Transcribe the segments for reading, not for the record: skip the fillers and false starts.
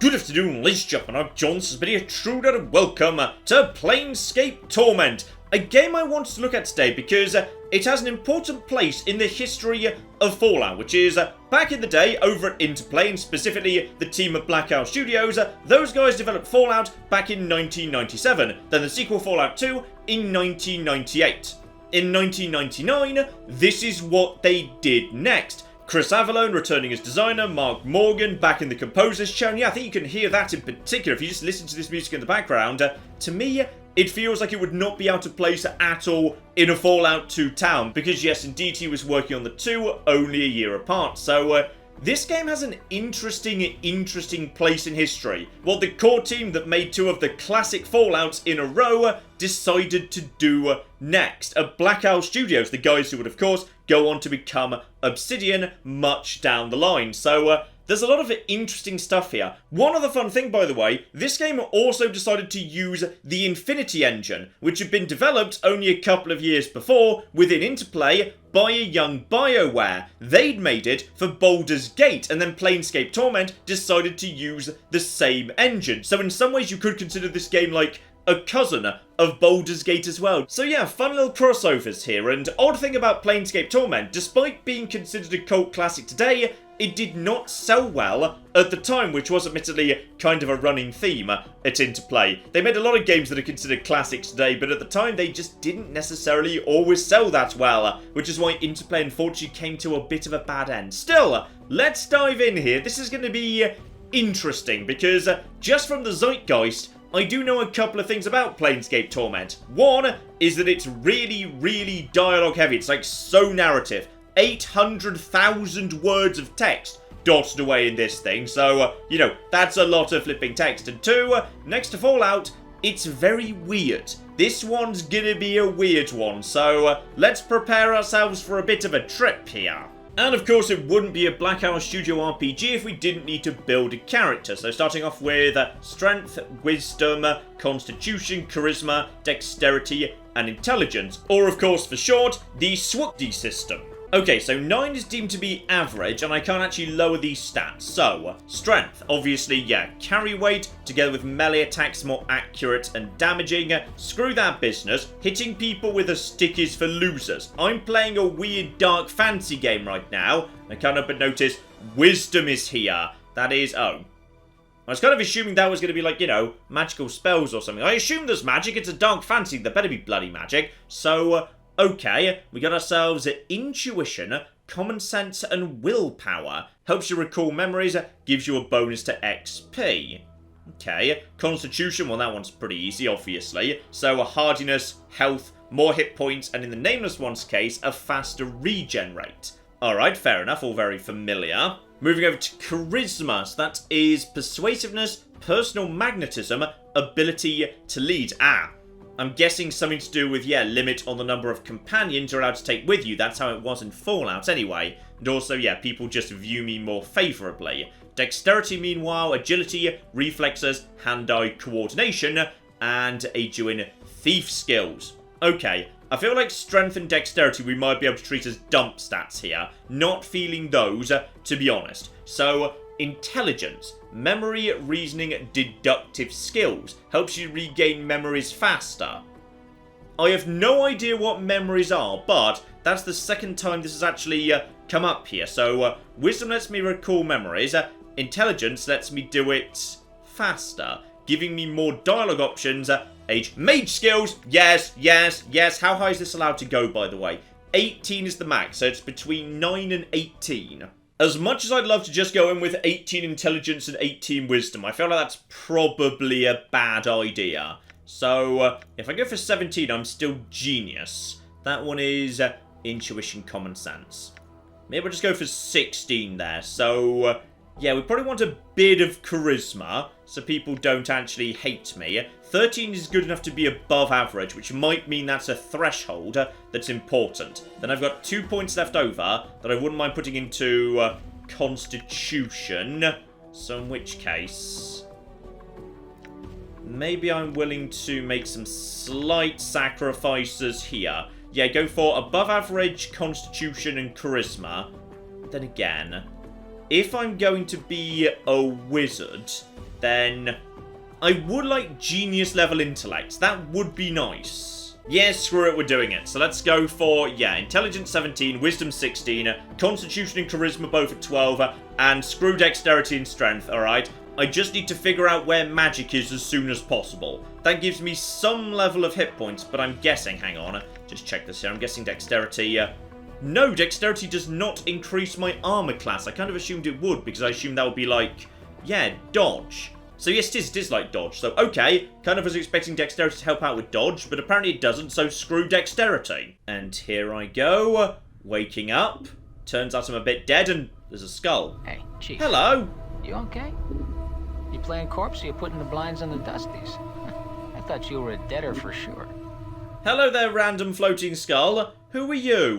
Good afternoon, ladies and gentlemen, I'm John Suspiria Truder, and welcome to Planescape Torment, a game I wanted to look at today because it has an important place in the history of Fallout, which is back in the day over at Interplay, and specifically the team at Black Owl Studios. Those guys developed Fallout back in 1997, then the sequel Fallout 2 in 1998. In 1999, this is what they did next. Chris Avallone returning as designer, Mark Morgan back in the composer's chair, and yeah, I think you can hear that in particular if you just listen to this music in the background. To me, it feels like it would not be out of place at all in a Fallout 2 town, because yes, indeed, he was working on the two only a year apart, so this game has an interesting place in history. What the core team that made two of the classic Fallouts in a row decided to do next. At Black Owl Studios, the guys who would, of course, go on to become Obsidian much down the line. So, there's a lot of interesting stuff here. One other fun thing, by the way, this game also decided to use the Infinity engine, which had been developed only a couple of years before within Interplay by a young BioWare. They'd made it for Baldur's Gate, and then Planescape Torment decided to use the same engine. So in some ways you could consider this game like a cousin of Baldur's Gate as well. So yeah, fun little crossovers here, and odd thing about Planescape Torment, despite being considered a cult classic today, it did not sell well at the time, which was admittedly kind of a running theme at Interplay. They made a lot of games that are considered classics today, but at the time they just didn't necessarily always sell that well, which is why Interplay unfortunately came to a bit of a bad end. Still, let's dive in here. This is going to be interesting, because just from the zeitgeist, I do know a couple of things about Planescape Torment. One is that it's really dialogue heavy. It's like so narrative. 800,000 words of text dotted away in this thing, so, you know, that's a lot of flipping text. And two, next to Fallout, it's very weird. This one's gonna be a weird one, so let's prepare ourselves for a bit of a trip here. And of course, it wouldn't be a Black Owl Studio RPG if we didn't need to build a character. So starting off with strength, wisdom, constitution, charisma, dexterity, and intelligence. Or of course, for short, the SWCD system. Okay, so 9 is deemed to be average, and I can't actually lower these stats. So, strength, obviously, yeah, carry weight, together with melee attacks more accurate and damaging. Screw that business. Hitting people with a stick is for losers. I'm playing a weird dark fantasy game right now. I can't help but notice wisdom is here. That is, oh. I was kind of assuming that was going to be like, you know, magical spells or something. I assume there's magic. It's a dark fantasy. There better be bloody magic. So, okay, we got ourselves intuition, common sense, and willpower. Helps you recall memories, gives you a bonus to XP. Okay, constitution, well that one's pretty easy, obviously. So a hardiness, health, more hit points, and in the nameless one's case, a faster regen rate. Alright, fair enough, all very familiar. Moving over to charisma, so that is persuasiveness, personal magnetism, ability to lead. I'm guessing something to do with, yeah, limit on the number of companions you're allowed to take with you. That's how it was in Fallout anyway. And also, yeah, people just view me more favourably. Dexterity, meanwhile, agility, reflexes, hand-eye coordination, and aid you in thief skills. Okay, I feel like strength and dexterity we might be able to treat as dump stats here. Not feeling those, to be honest. So, intelligence, memory, reasoning, deductive skills. Helps you regain memories faster. I have no idea what memories are, but that's the second time this has actually come up here. So, wisdom lets me recall memories. Intelligence lets me do it faster, giving me more dialogue options. Mage skills, yes. How high is this allowed to go, by the way? 18 is the max, so it's between 9 and 18. As much as I'd love to just go in with 18 intelligence and 18 wisdom, I feel like that's probably a bad idea. So, if I go for 17, I'm still genius. That one is intuition, common sense. Maybe I'll just go for 16 there. So, yeah, we probably want a bit of charisma, so people don't actually hate me. 13 is good enough to be above average, which might mean that's a threshold that's important. Then I've got 2 points left over that I wouldn't mind putting into constitution. So in which case, maybe I'm willing to make some slight sacrifices here. Yeah, go for above average constitution and charisma. Then again, if I'm going to be a wizard, then I would like genius level intellect. That would be nice. Yeah, screw it, we're doing it. So let's go for, yeah, intelligence 17, wisdom 16, constitution and charisma both at 12, and screw dexterity and strength, alright? I just need to figure out where magic is as soon as possible. That gives me some level of hit points, but I'm guessing, hang on, just check this here, I'm guessing dexterity, no, dexterity does not increase my armor class. I kind of assumed it would, because I assumed that would be like, yeah, dodge. So yes, it is like dodge. So okay, kind of was expecting dexterity to help out with dodge, but apparently it doesn't, so screw dexterity. And here I go, waking up. Turns out I'm a bit dead and there's a skull. Hey, Chief. Hello. You okay? You playing corpse or you putting the blinds on the dusties? I thought you were a deader for sure. Hello there, random floating skull. Who are you?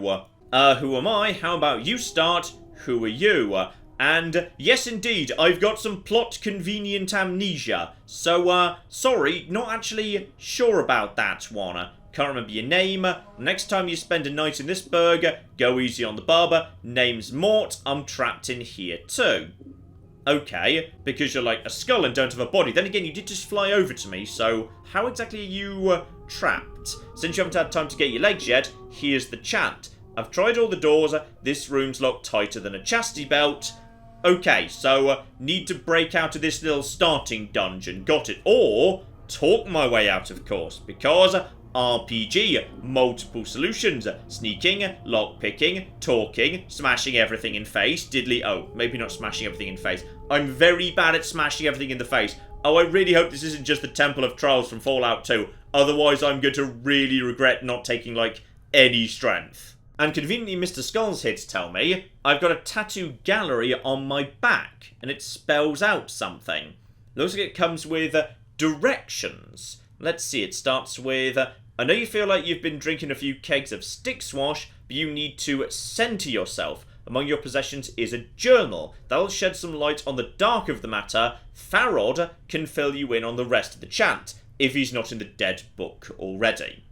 Who am I? How about you start? Who are you? And yes, indeed, I've got some plot-convenient amnesia. So, sorry, not actually sure about that one. Can't remember your name. Next time you spend a night in this burg, go easy on the barber. Name's Mort. I'm trapped in here too. Okay, because you're like a skull and don't have a body. Then again, you did just fly over to me, so how exactly are you trapped? Since you haven't had time to get your legs yet, here's the chat. I've tried all the doors. This room's locked tighter than a chastity belt. Okay, so need to break out of this little starting dungeon. Got it. Or talk my way out, of course, because RPG, multiple solutions, sneaking, lockpicking, talking, smashing everything in face, diddly, oh, maybe not smashing everything in face. I'm very bad at smashing everything in the face. Oh, I really hope this isn't just the Temple of Trials from Fallout 2, otherwise I'm going to really regret not taking, like, any strength. And conveniently, Mr. Skull's here to tell me I've got a tattoo gallery on my back, and it spells out something. Looks like it comes with directions. Let's see, it starts with, I know you feel like you've been drinking a few kegs of stick swash, but you need to center yourself. Among your possessions is a journal. That'll shed some light on the dark of the matter. Farod can fill you in on the rest of the chant, if he's not in the dead book already.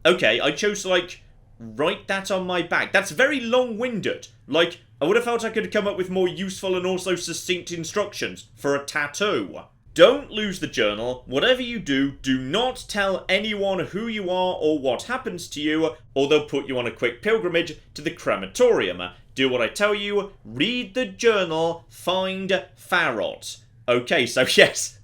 Okay, I chose to, like, write that on my back. That's very long-winded. Like, I would have felt I could have come up with more useful and also succinct instructions for a tattoo. Don't lose the journal. Whatever you do, do not tell anyone who you are or what happens to you, or they'll put you on a quick pilgrimage to the crematorium. Do what I tell you, read the journal, find Farod. Okay, so yes.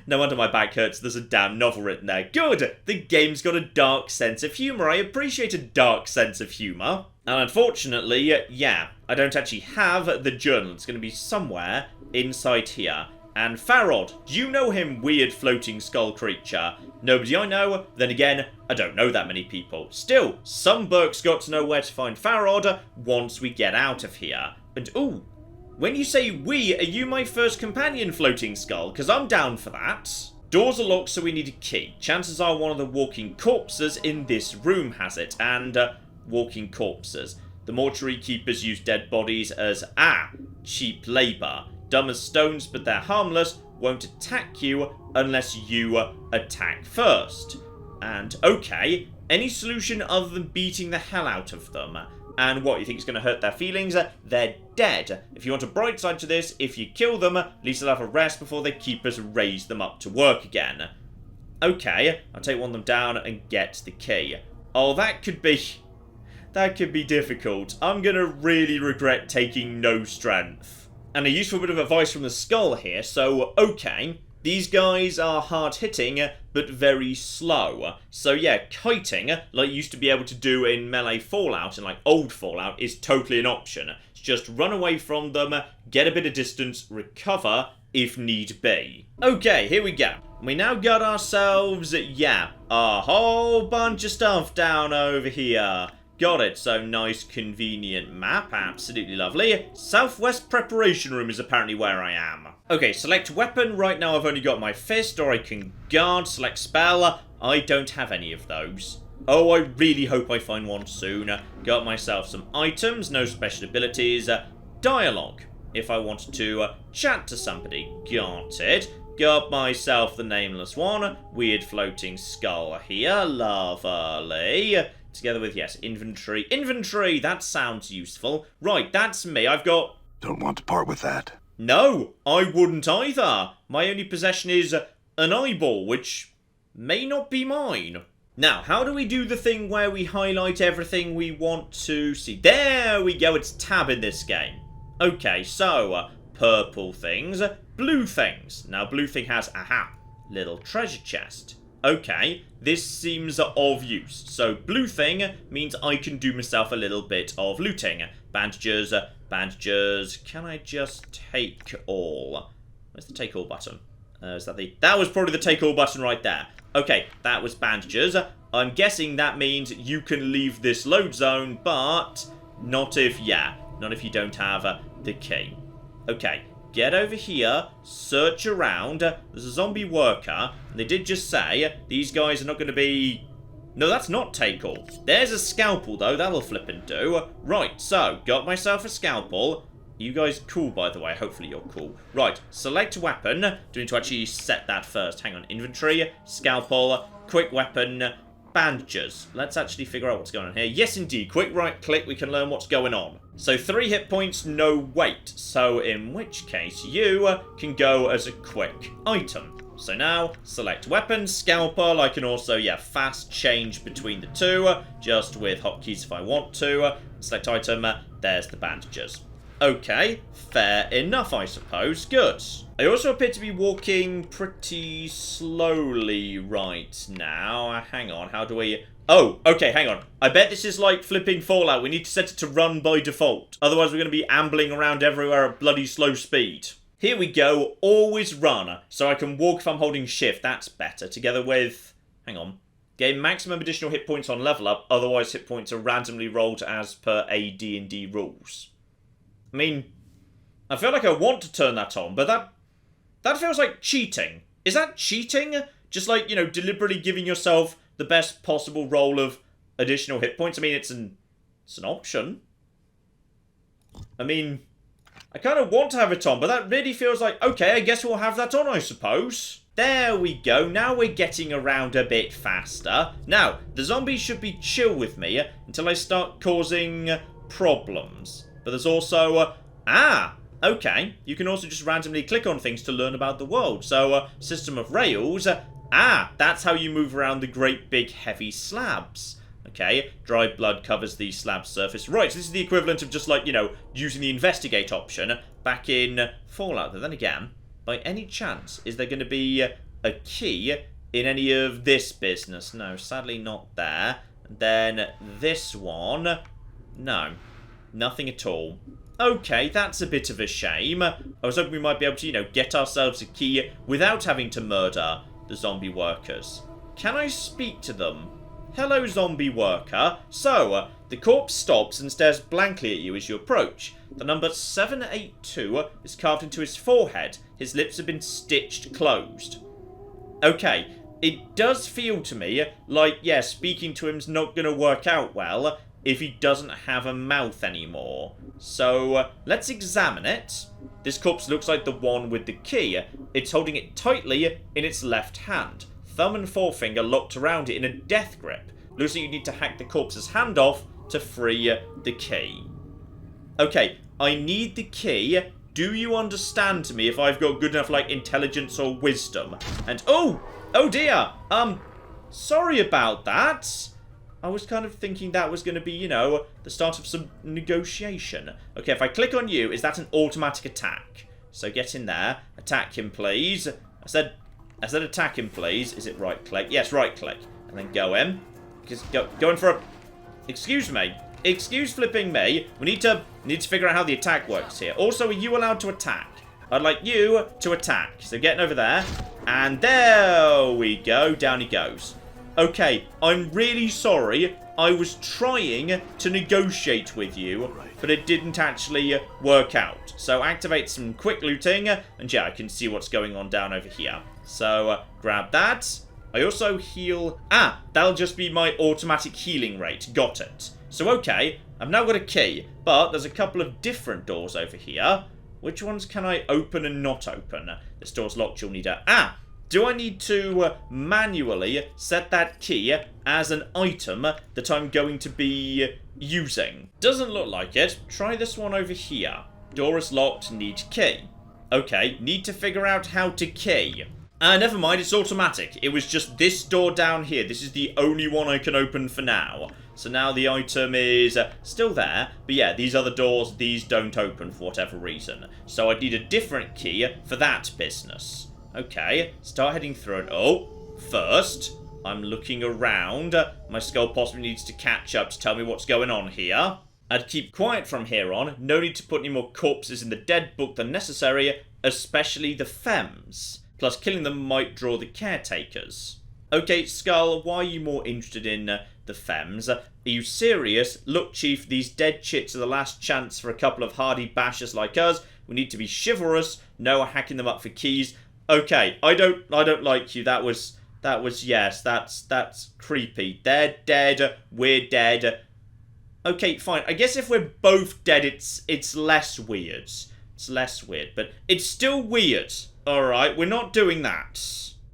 No wonder my back hurts, there's a damn novel written there. Good! The game's got a dark sense of humour. I appreciate a dark sense of humour. And unfortunately, yeah, I don't actually have the journal. It's going to be somewhere inside here. And Farod, do you know him, weird floating skull creature? Nobody I know. Then again, I don't know that many people. Still, some Burk's got to know where to find Farod once we get out of here. And ooh, when you say we, are you my first companion, floating skull? Because I'm down for that. Doors are locked, so we need a key. Chances are one of the walking corpses in this room has it. And, walking corpses. The mortuary keepers use dead bodies as, cheap labour. Dumb as stones, but they're harmless. Won't attack you unless you attack first. And, okay, any solution other than beating the hell out of them? And what, you think is going to hurt their feelings? They're dead. If you want a bright side to this, if you kill them, at least they'll have a rest before their keepers raise them up to work again. Okay, I'll take one of them down and get the key. Oh, that could be difficult. I'm going to really regret taking no strength. And a useful bit of advice from the skull here, so, okay, these guys are hard-hitting, but very slow. So yeah, kiting, like you used to be able to do in Melee Fallout, and like old Fallout, is totally an option. It's just run away from them, get a bit of distance, recover, if need be. Okay, here we go. We now got ourselves, yeah, a whole bunch of stuff down over here. Got it, so nice convenient map, absolutely lovely. Southwest Preparation Room is apparently where I am. Okay, select weapon, right now I've only got my fist, or I can guard, select spell, I don't have any of those. Oh, I really hope I find one soon. Got myself some items, no special abilities, dialogue, if I wanted to chat to somebody, got it. Got myself the nameless one, weird floating skull here, lovely. Together with, yes, inventory. Inventory! That sounds useful. Right, that's me. I've got... Don't want to part with that. No, I wouldn't either. My only possession is an eyeball, which may not be mine. Now, how do we do the thing where we highlight everything we want to see? There we go, it's tab in this game. Okay, so, purple things, blue things. Now, blue thing has, aha, little treasure chest. Okay, this seems of use. So, blue thing means I can do myself a little bit of looting. Bandages, bandages. Can I just take all? Where's the take all button? Is that the... That was probably the take all button right there. Okay, that was bandages. I'm guessing that means you can leave this load zone, but not if, not if you don't have the key. Okay, get over here, search around. There's a zombie worker. And they did just say these guys are not going to be... No, that's not take all. There's a scalpel, though. That'll flip and do. Right, so, got myself a scalpel. You guys cool, by the way. Hopefully you're cool. Right, select weapon. Do need to actually set that first. Hang on. Inventory, scalpel, quick weapon, bandages. Let's actually figure out what's going on here. Yes, indeed. Quick right click. We can learn what's going on. So 3 hit points, no weight. So in which case, you can go as a quick item. So now, select weapon, scalpel. I can also, fast change between the two, just with hotkeys if I want to. Select item, there's the bandages. Okay, fair enough, I suppose. Good. I also appear to be walking pretty slowly right now. Hang on, how do we... Oh, okay, hang on. I bet this is like flipping Fallout. We need to set it to run by default. Otherwise, we're going to be ambling around everywhere at bloody slow speed. Here we go, always run, so I can walk if I'm holding shift. That's better, together with... Hang on. Gain maximum additional hit points on level up, otherwise hit points are randomly rolled as per AD&D rules. I mean, I feel like I want to turn that on, but that feels like cheating. Is that cheating? Just like, deliberately giving yourself the best possible roll of additional hit points? I mean, it's an option. I mean... I kind of want to have it on, but that really feels like, okay, I guess we'll have that on, I suppose. There we go. Now we're getting around a bit faster. Now, the zombies should be chill with me until I start causing problems. But there's also, okay. You can also just randomly click on things to learn about the world. So, system of rails. That's how you move around the great big heavy slabs. Okay, dried blood covers the slab surface. Right, so this is the equivalent of just like, using the investigate option back in Fallout. But then again, by any chance, is there going to be a key in any of this business? No, sadly not there. And then this one, no, nothing at all. Okay, that's a bit of a shame. I was hoping we might be able to, get ourselves a key without having to murder the zombie workers. Can I speak to them? Hello, zombie worker. So, the corpse stops and stares blankly at you as you approach. The number 782 is carved into his forehead. His lips have been stitched closed. Okay, it does feel to me like, speaking to him's not going to work out well if he doesn't have a mouth anymore. So, let's examine it. This corpse looks like the one with the key. It's holding it tightly in its left hand. Thumb and forefinger locked around it in a death grip. Looks like you need to hack the corpse's hand off to free the key. Okay, I need the key. Do you understand me if I've got good enough, intelligence or wisdom? And, oh dear, sorry about that. I was kind of thinking that was going to be, the start of some negotiation. Okay, if I click on you, is that an automatic attack? So get in there. Attack him, please. I said attack him, please. Is it right click? Yes, right click. And then go in. Just go in for a... Excuse me. Excuse flipping me. We need to figure out how the attack works here. Also, are you allowed to attack? I'd like you to attack. So getting over there. And there we go. Down he goes. Okay, I'm really sorry. I was trying to negotiate with you, but it didn't actually work out. So activate some quick looting, and I can see what's going on down over here. So grab that. I also heal... that'll just be my automatic healing rate. Got it. So okay, I've now got a key, but there's a couple of different doors over here. Which ones can I open and not open? This door's locked, you'll need a... Do I need to manually set that key as an item that I'm going to be using? Doesn't look like it. Try this one over here. Door is locked, need key. Okay, need to figure out how to key. Never mind, it's automatic. It was just this door down here. This is the only one I can open for now. So now the item is still there. But yeah, these other doors, these don't open for whatever reason. So I'd need a different key for that business. Okay, start heading through it. Oh, first, I'm looking around. My skull possibly needs to catch up to tell me what's going on here. I'd keep quiet from here on. No need to put any more corpses in the dead book than necessary, especially the femmes. Plus, killing them might draw the caretakers. Okay, Skull, why are you more interested in the femmes? Are you serious? Look, Chief, these dead chits are the last chance for a couple of hardy bashers like us. We need to be chivalrous. No hacking them up for keys. Okay, I don't like you. That was yes, that's creepy. They're dead. We're dead. Okay, fine. I guess if we're both dead, it's less weird. It's less weird, but it's still weird. Alright, we're not doing that.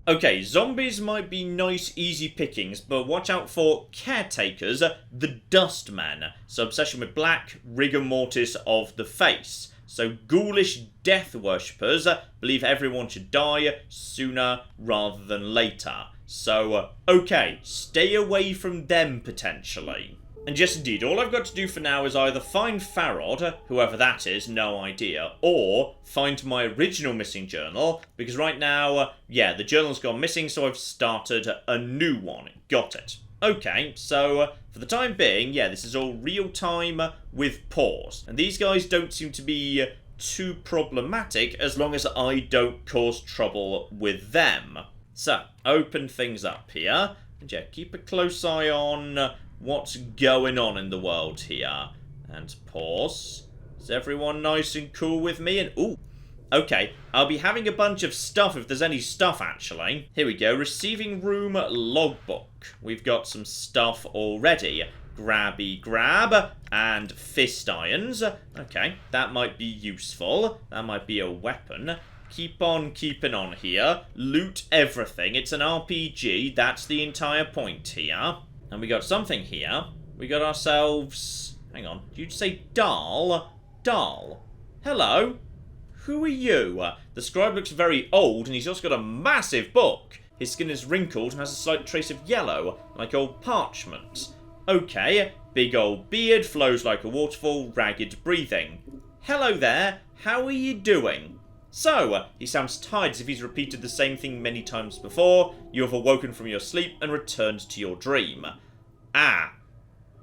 Okay, zombies might be nice, easy pickings, but watch out for caretakers, the Dustmen. So obsession with black, rigor mortis of the face. So ghoulish death worshippers believe everyone should die sooner rather than later. So, okay, stay away from them potentially. And yes, indeed, all I've got to do for now is either find Farod, whoever that is, no idea, or find my original missing journal, because right now, yeah, the journal's gone missing, so I've started a new one. Got it. Okay, so for the time being, yeah, this is all real time with pause. And these guys don't seem to be too problematic as long as I don't cause trouble with them. So, open things up here. And yeah, keep a close eye on what's going on in the world here. And pause. Is everyone nice and cool with me? And ooh, okay, I'll be having a bunch of stuff if there's any stuff actually. Here we go, receiving room logbook. We've got some stuff already. Grabby grab and fist irons. Okay, that might be useful. That might be a weapon. Keep on keeping on here. Loot everything. It's an RPG. That's the entire point here. And we got something here. We got ourselves... Hang on. Did you say Dhall? Dhall. Hello. Who are you? The scribe looks very old, and he's also got a massive book. His skin is wrinkled and has a slight trace of yellow, like old parchment. Okay. Big old beard, flows like a waterfall, ragged breathing. Hello there. How are you doing? So, he sounds tired as if he's repeated the same thing many times before. You have awoken from your sleep and returned to your dream. Ah,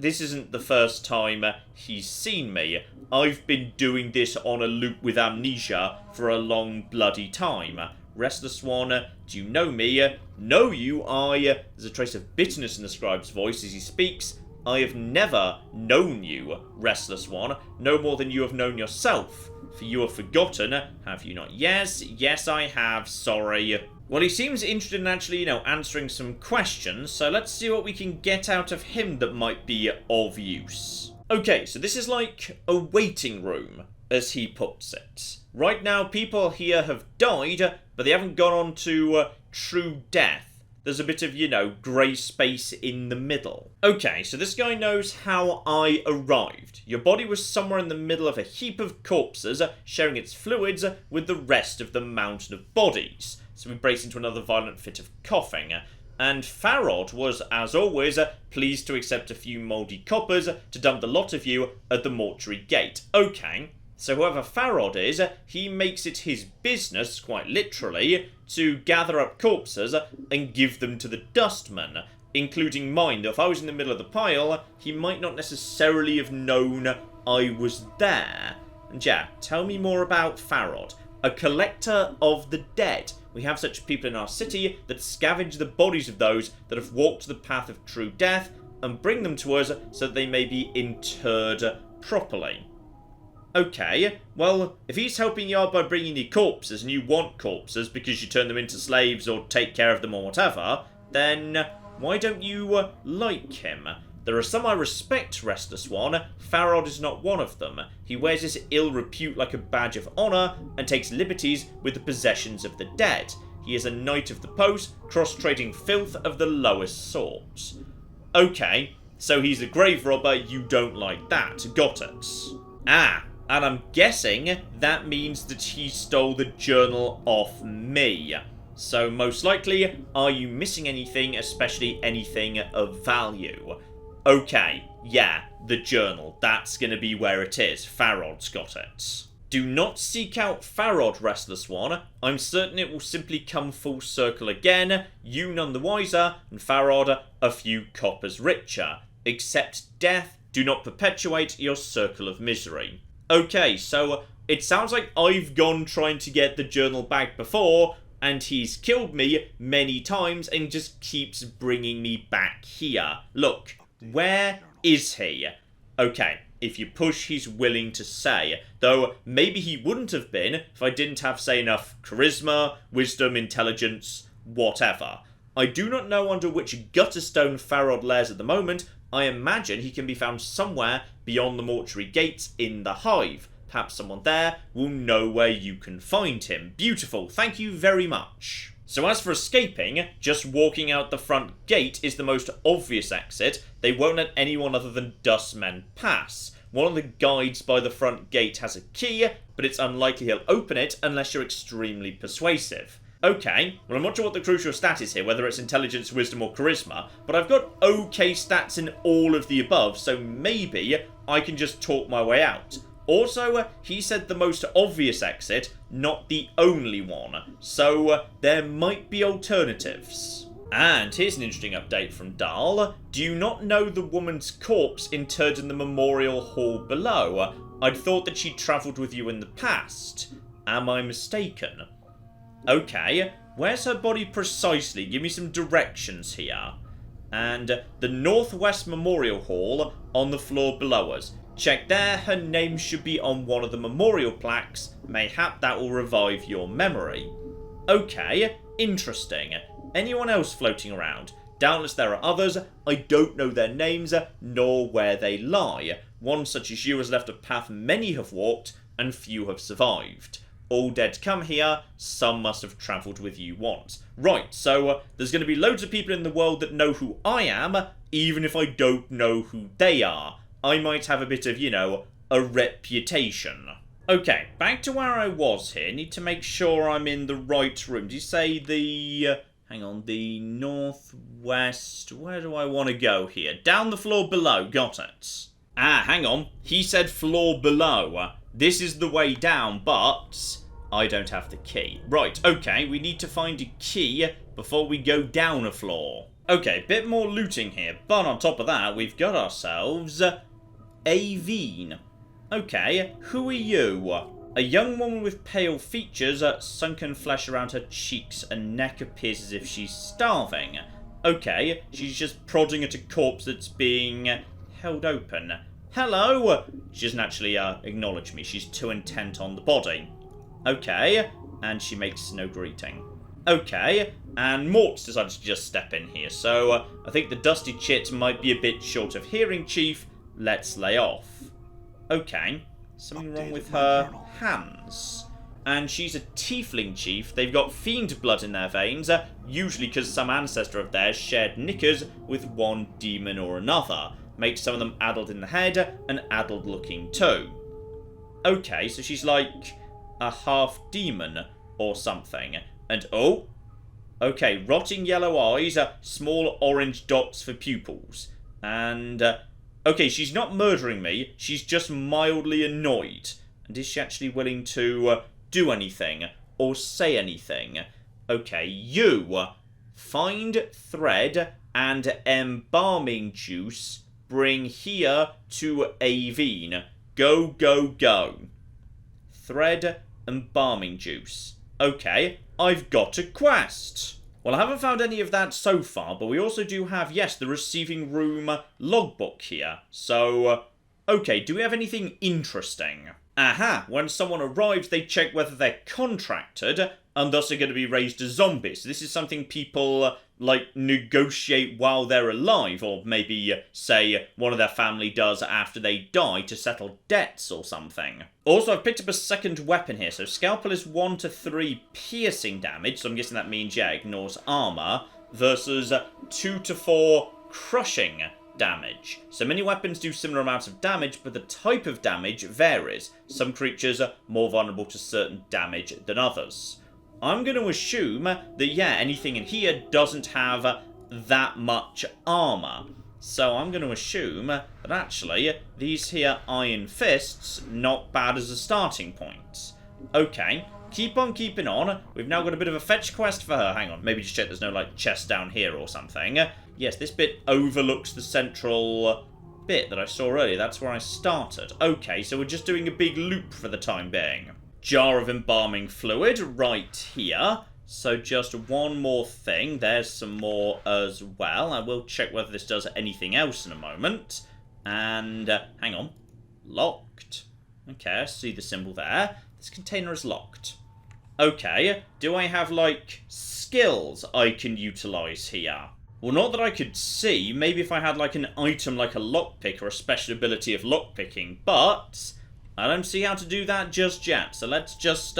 this isn't the first time he's seen me. I've been doing this on a loop with amnesia for a long bloody time. Restless one, do you know me? Know you, There's a trace of bitterness in the scribe's voice as he speaks. I have never known you, Restless one, no more than you have known yourself. For you have forgotten, have you not? Yes, I have, sorry. Well, he seems interested in actually, answering some questions, so let's see what we can get out of him that might be of use. Okay, so this is like a waiting room, as he puts it. Right now, people here have died, but they haven't gone on to true death. There's a bit of, grey space in the middle. Okay, so this guy knows how I arrived. Your body was somewhere in the middle of a heap of corpses, sharing its fluids with the rest of the mountain of bodies. So we breaks into another violent fit of coughing. And Farod was, as always, pleased to accept a few mouldy coppers to dump the lot of you at the mortuary gate. Okay, so whoever Farod is, he makes it his business, quite literally, to gather up corpses and give them to the dustman, including mine. If I was in the middle of the pile, he might not necessarily have known I was there. And yeah, tell me more about Farod. A collector of the dead. We have such people in our city that scavenge the bodies of those that have walked the path of true death and bring them to us so that they may be interred properly. Okay, well, if he's helping you out by bringing you corpses and you want corpses because you turn them into slaves or take care of them or whatever, then why don't you like him? There are some I respect, Restless One. Farod is not one of them. He wears his ill repute like a badge of honour and takes liberties with the possessions of the dead. He is a knight of the post, cross-trading filth of the lowest sort. Okay, so he's a grave robber, you don't like that. Got it. Ah, And I'm guessing that means that he stole the journal off me. So most likely, are you missing anything, especially anything of value? Okay, yeah, the journal. That's going to be where it is. Farod's got it. Do not seek out Farod, Restless One. I'm certain it will simply come full circle again, you none the wiser, and Farod a few coppers richer. Accept death, do not perpetuate your circle of misery. Okay, so it sounds like I've gone trying to get the journal back before, and he's killed me many times and just keeps bringing me back here. Look, where is he? Okay, if you push, he's willing to say. Though, maybe he wouldn't have been if I didn't have, say, enough charisma, wisdom, intelligence, whatever. I do not know under which gutterstone Farod lairs at the moment. I imagine he can be found somewhere beyond the mortuary gates in the hive. Perhaps someone there will know where you can find him. Beautiful, thank you very much. So as for escaping, just walking out the front gate is the most obvious exit. They won't let anyone other than dustmen pass. One of the guides by the front gate has a key, but it's unlikely he'll open it unless you're extremely persuasive. Okay, well I'm not sure what the crucial stat is here, whether it's intelligence, wisdom or charisma, but I've got okay stats in all of the above, so maybe I can just talk my way out. Also, he said the most obvious exit, not the only one, so there might be alternatives. And here's an interesting update from Dhall. Do you not know the woman's corpse interred in the memorial hall below? I'd thought that she travelled with you in the past. Am I mistaken? Okay, where's her body precisely? Give me some directions here. And the Northwest Memorial Hall on the floor below us. Check there, her name should be on one of the memorial plaques. Mayhap that will revive your memory. Okay, interesting. Anyone else floating around? Doubtless there are others. I don't know their names, nor where they lie. One such as you has left a path many have walked, and few have survived. All dead come here, some must have travelled with you once. Right, so there's going to be loads of people in the world that know who I am, even if I don't know who they are. I might have a bit of, you know, a reputation. Okay, back to where I was here. Need to make sure I'm in the right room. Do you say the... hang on, the northwest... where do I want to go here? Down the floor below, got it. Ah, hang on. He said floor below. This is the way down, but I don't have the key. Right, okay, we need to find a key before we go down a floor. Okay, bit more looting here, but on top of that, we've got ourselves Aveen. Okay, who are you? A young woman with pale features, sunken flesh around her cheeks and neck appears as if she's starving. Okay, she's just prodding at a corpse that's being held open. Hello! She doesn't actually acknowledge me. She's too intent on the body. Okay, and she makes no greeting. Okay, and Mort's decided to just step in here, so I think the dusty chit might be a bit short of hearing, Chief. Let's lay off. Okay, something wrong with her hands. And she's a tiefling, Chief. They've got fiend blood in their veins, usually because some ancestor of theirs shared knickers with one demon or another. Makes some of them addled in the head and addled looking too. Okay, so she's like a half demon or something. And oh, okay, rotting yellow eyes, small orange dots for pupils. And, okay, she's not murdering me, she's just mildly annoyed. And is she actually willing to do anything or say anything? Okay, you find thread and embalming juice. Bring here to Aveen. Go, go, go. Thread and embalming juice. Okay, I've got a quest. Well, I haven't found any of that so far, but we also do have, yes, the receiving room logbook here. So, okay, do we have anything interesting? Aha, when someone arrives, they check whether they're contracted, and thus are going to be raised as zombies. So this is something people, like, negotiate while they're alive, or maybe, say, one of their family does after they die to settle debts or something. Also, I've picked up a second weapon here, so Scalpel is 1 to 3 piercing damage, so I'm guessing that means, yeah, ignores armor, versus 2 to 4 crushing damage. So many weapons do similar amounts of damage, but the type of damage varies. Some creatures are more vulnerable to certain damage than others. I'm going to assume that, yeah, anything in here doesn't have that much armor. So I'm going to assume that actually these here iron fists, not bad as a starting point. Okay, keep on keeping on. We've now got a bit of a fetch quest for her. Hang on, maybe just check there's no, like, chest down here or something. Yes, this bit overlooks the central bit that I saw earlier. That's where I started. Okay, so we're just doing a big loop for the time being. Jar of embalming fluid right here. So just one more thing. There's some more as well. I will check whether this does anything else in a moment. And, hang on. Locked. Okay, I see the symbol there. This container is locked. Okay, do I have, like, skills I can utilize here? Well, not that I could see. Maybe if I had, like, an item like a lockpick or a special ability of lockpicking. But I don't see how to do that just yet. So let's just,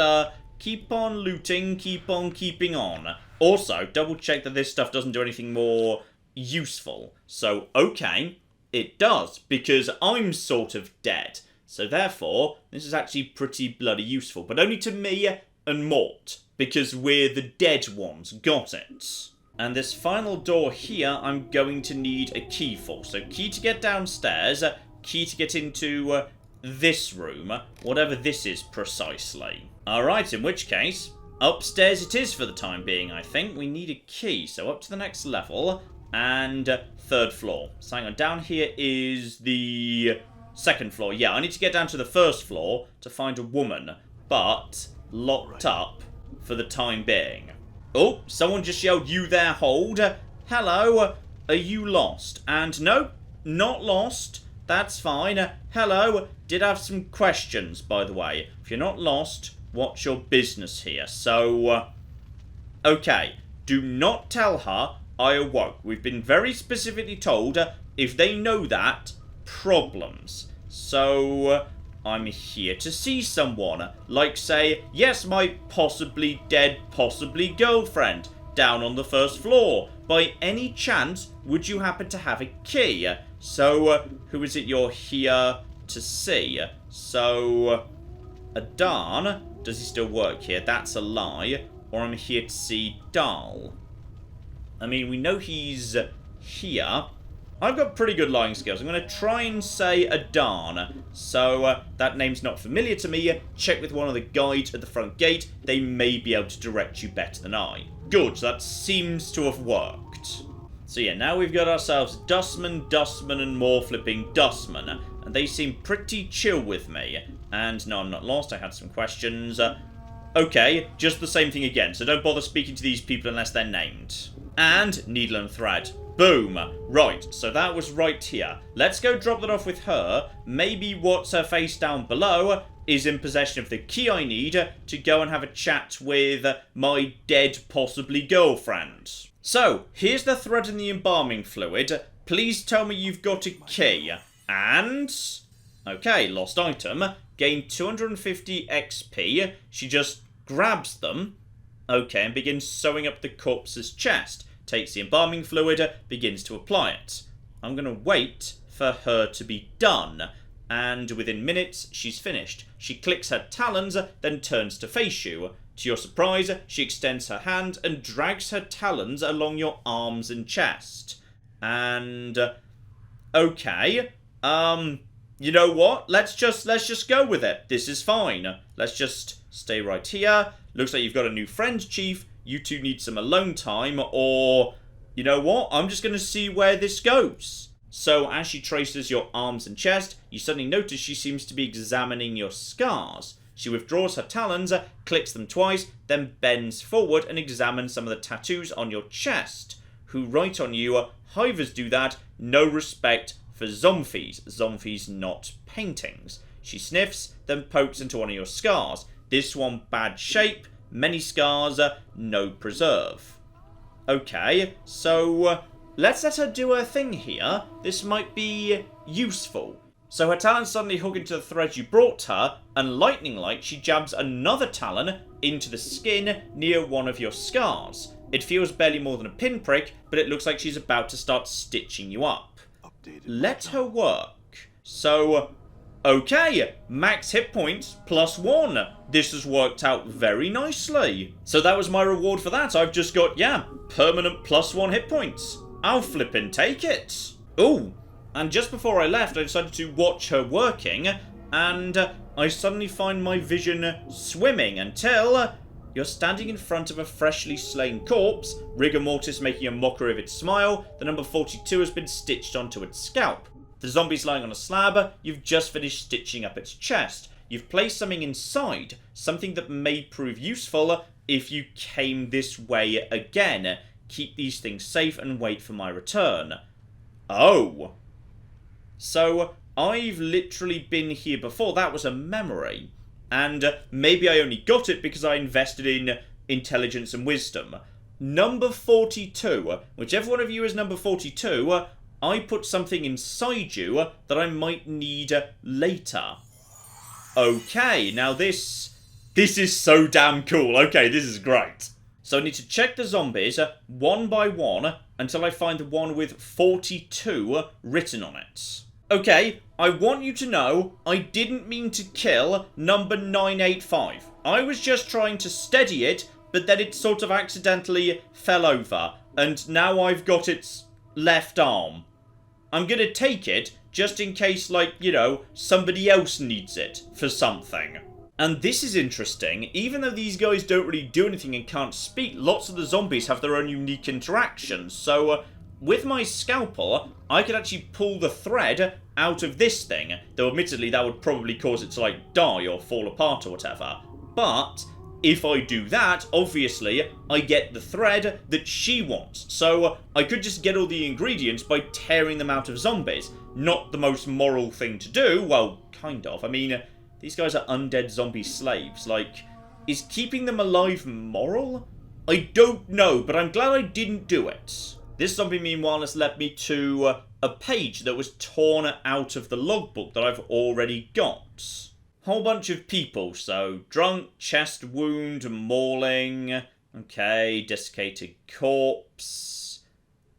keep on looting, keep on keeping on. Also, double check that this stuff doesn't do anything more useful. So, okay, it does, because I'm sort of dead. So therefore, this is actually pretty bloody useful. But only to me and Mort, because we're the dead ones. Got it. And this final door here, I'm going to need a key for. So key to get downstairs, key to get into this room, whatever this is precisely. Alright, in which case, upstairs it is for the time being, I think. We need a key, so up to the next level, and third floor. So hang on, down here is the second floor. Yeah, I need to get down to the first floor to find a woman, but locked up for the time being. Oh, someone just yelled, "You there, hold." Hello, are you lost? And no, not lost. That's fine. Hello, did have some questions, by the way. If you're not lost, what's your business here? So, okay, do not tell her I awoke. We've been very specifically told, if they know that, problems. So, I'm here to see someone. Like, say, yes, my possibly dead, possibly girlfriend, down on the first floor. By any chance, would you happen to have a key? So, who is it you're here to see? So, Adan, does he still work here? That's a lie. Or I'm here to see Dhall. I mean, we know he's here. I've got pretty good lying skills. I'm going to try and say Adan. So, that name's not familiar to me. Check with one of the guides at the front gate. They may be able to direct you better than I. Good, that seems to have worked. So yeah, now we've got ourselves Dustman, and more flipping Dustman. And they seem pretty chill with me. And no, I'm not lost. I had some questions. Okay, just the same thing again. So don't bother speaking to these people unless they're named. And needle and thread. Boom. Right, so that was right here. Let's go drop that off with her. Maybe what's her face down below is in possession of the key I need to go and have a chat with my dead, possibly girlfriend. So, here's the thread and the embalming fluid. Please tell me you've got a key. And, okay, lost item. Gain 250 XP. She just grabs them. Okay, and begins sewing up the corpse's chest. Takes the embalming fluid, begins to apply it. I'm going to wait for her to be done. And within minutes, she's finished. She clicks her talons, then turns to face you. To your surprise, she extends her hand and drags her talons along your arms and chest. And, okay, you know what? Let's just go with it. This is fine. Let's just stay right here. Looks like you've got a new friend, Chief. You two need some alone time, or, you know what? I'm just going to see where this goes. So, as she traces your arms and chest, you suddenly notice she seems to be examining your scars. She withdraws her talons, clicks them twice, then bends forward and examines some of the tattoos on your chest. Who write on you, hivers do that, no respect for zombies. Zombies, not paintings. She sniffs, then pokes into one of your scars. This one, bad shape, many scars, no preserve. Okay, so let's let her do her thing here. This might be useful. So her talons suddenly hook into the thread you brought her, and lightning-like she jabs another talon into the skin near one of your scars. It feels barely more than a pinprick, but it looks like she's about to start stitching you up. let her work. So, okay, max hit points +1. This has worked out very nicely. So that was my reward for that. I've just got, yeah, permanent +1 hit points. I'll flippin' take it. Ooh, and just before I left, I decided to watch her working, and I suddenly find my vision swimming until you're standing in front of a freshly slain corpse, rigor mortis making a mockery of its smile. The number 42 has been stitched onto its scalp. The zombie's lying on a slab. You've just finished stitching up its chest. You've placed something inside, something that may prove useful if you came this way again. Keep these things safe and wait for my return. Oh. So, I've literally been here before. That was a memory. And maybe I only got it because I invested in intelligence and wisdom. Number 42. Whichever one of you is number 42, I put something inside you that I might need later. Okay, now this is so damn cool. Okay, this is great. So I need to check the zombies one by one until I find the one with 42 written on it. Okay, I want you to know I didn't mean to kill number 985. I was just trying to steady it, but then it sort of accidentally fell over, and now I've got its left arm. I'm gonna take it just in case, like, you know, somebody else needs it for something. And this is interesting. Even though these guys don't really do anything and can't speak, lots of the zombies have their own unique interactions. So, with my scalpel, I could actually pull the thread out of this thing. Though, admittedly, that would probably cause it to, like, die or fall apart or whatever. But if I do that, obviously, I get the thread that she wants. So, I could just get all the ingredients by tearing them out of zombies. Not the most moral thing to do. Well, kind of. I mean, these guys are undead zombie slaves. Like, is keeping them alive moral? I don't know, but I'm glad I didn't do it. This zombie, meanwhile, has led me to a page that was torn out of the logbook that I've already got. Whole bunch of people, so drunk, chest wound, mauling, okay, desiccated corpse.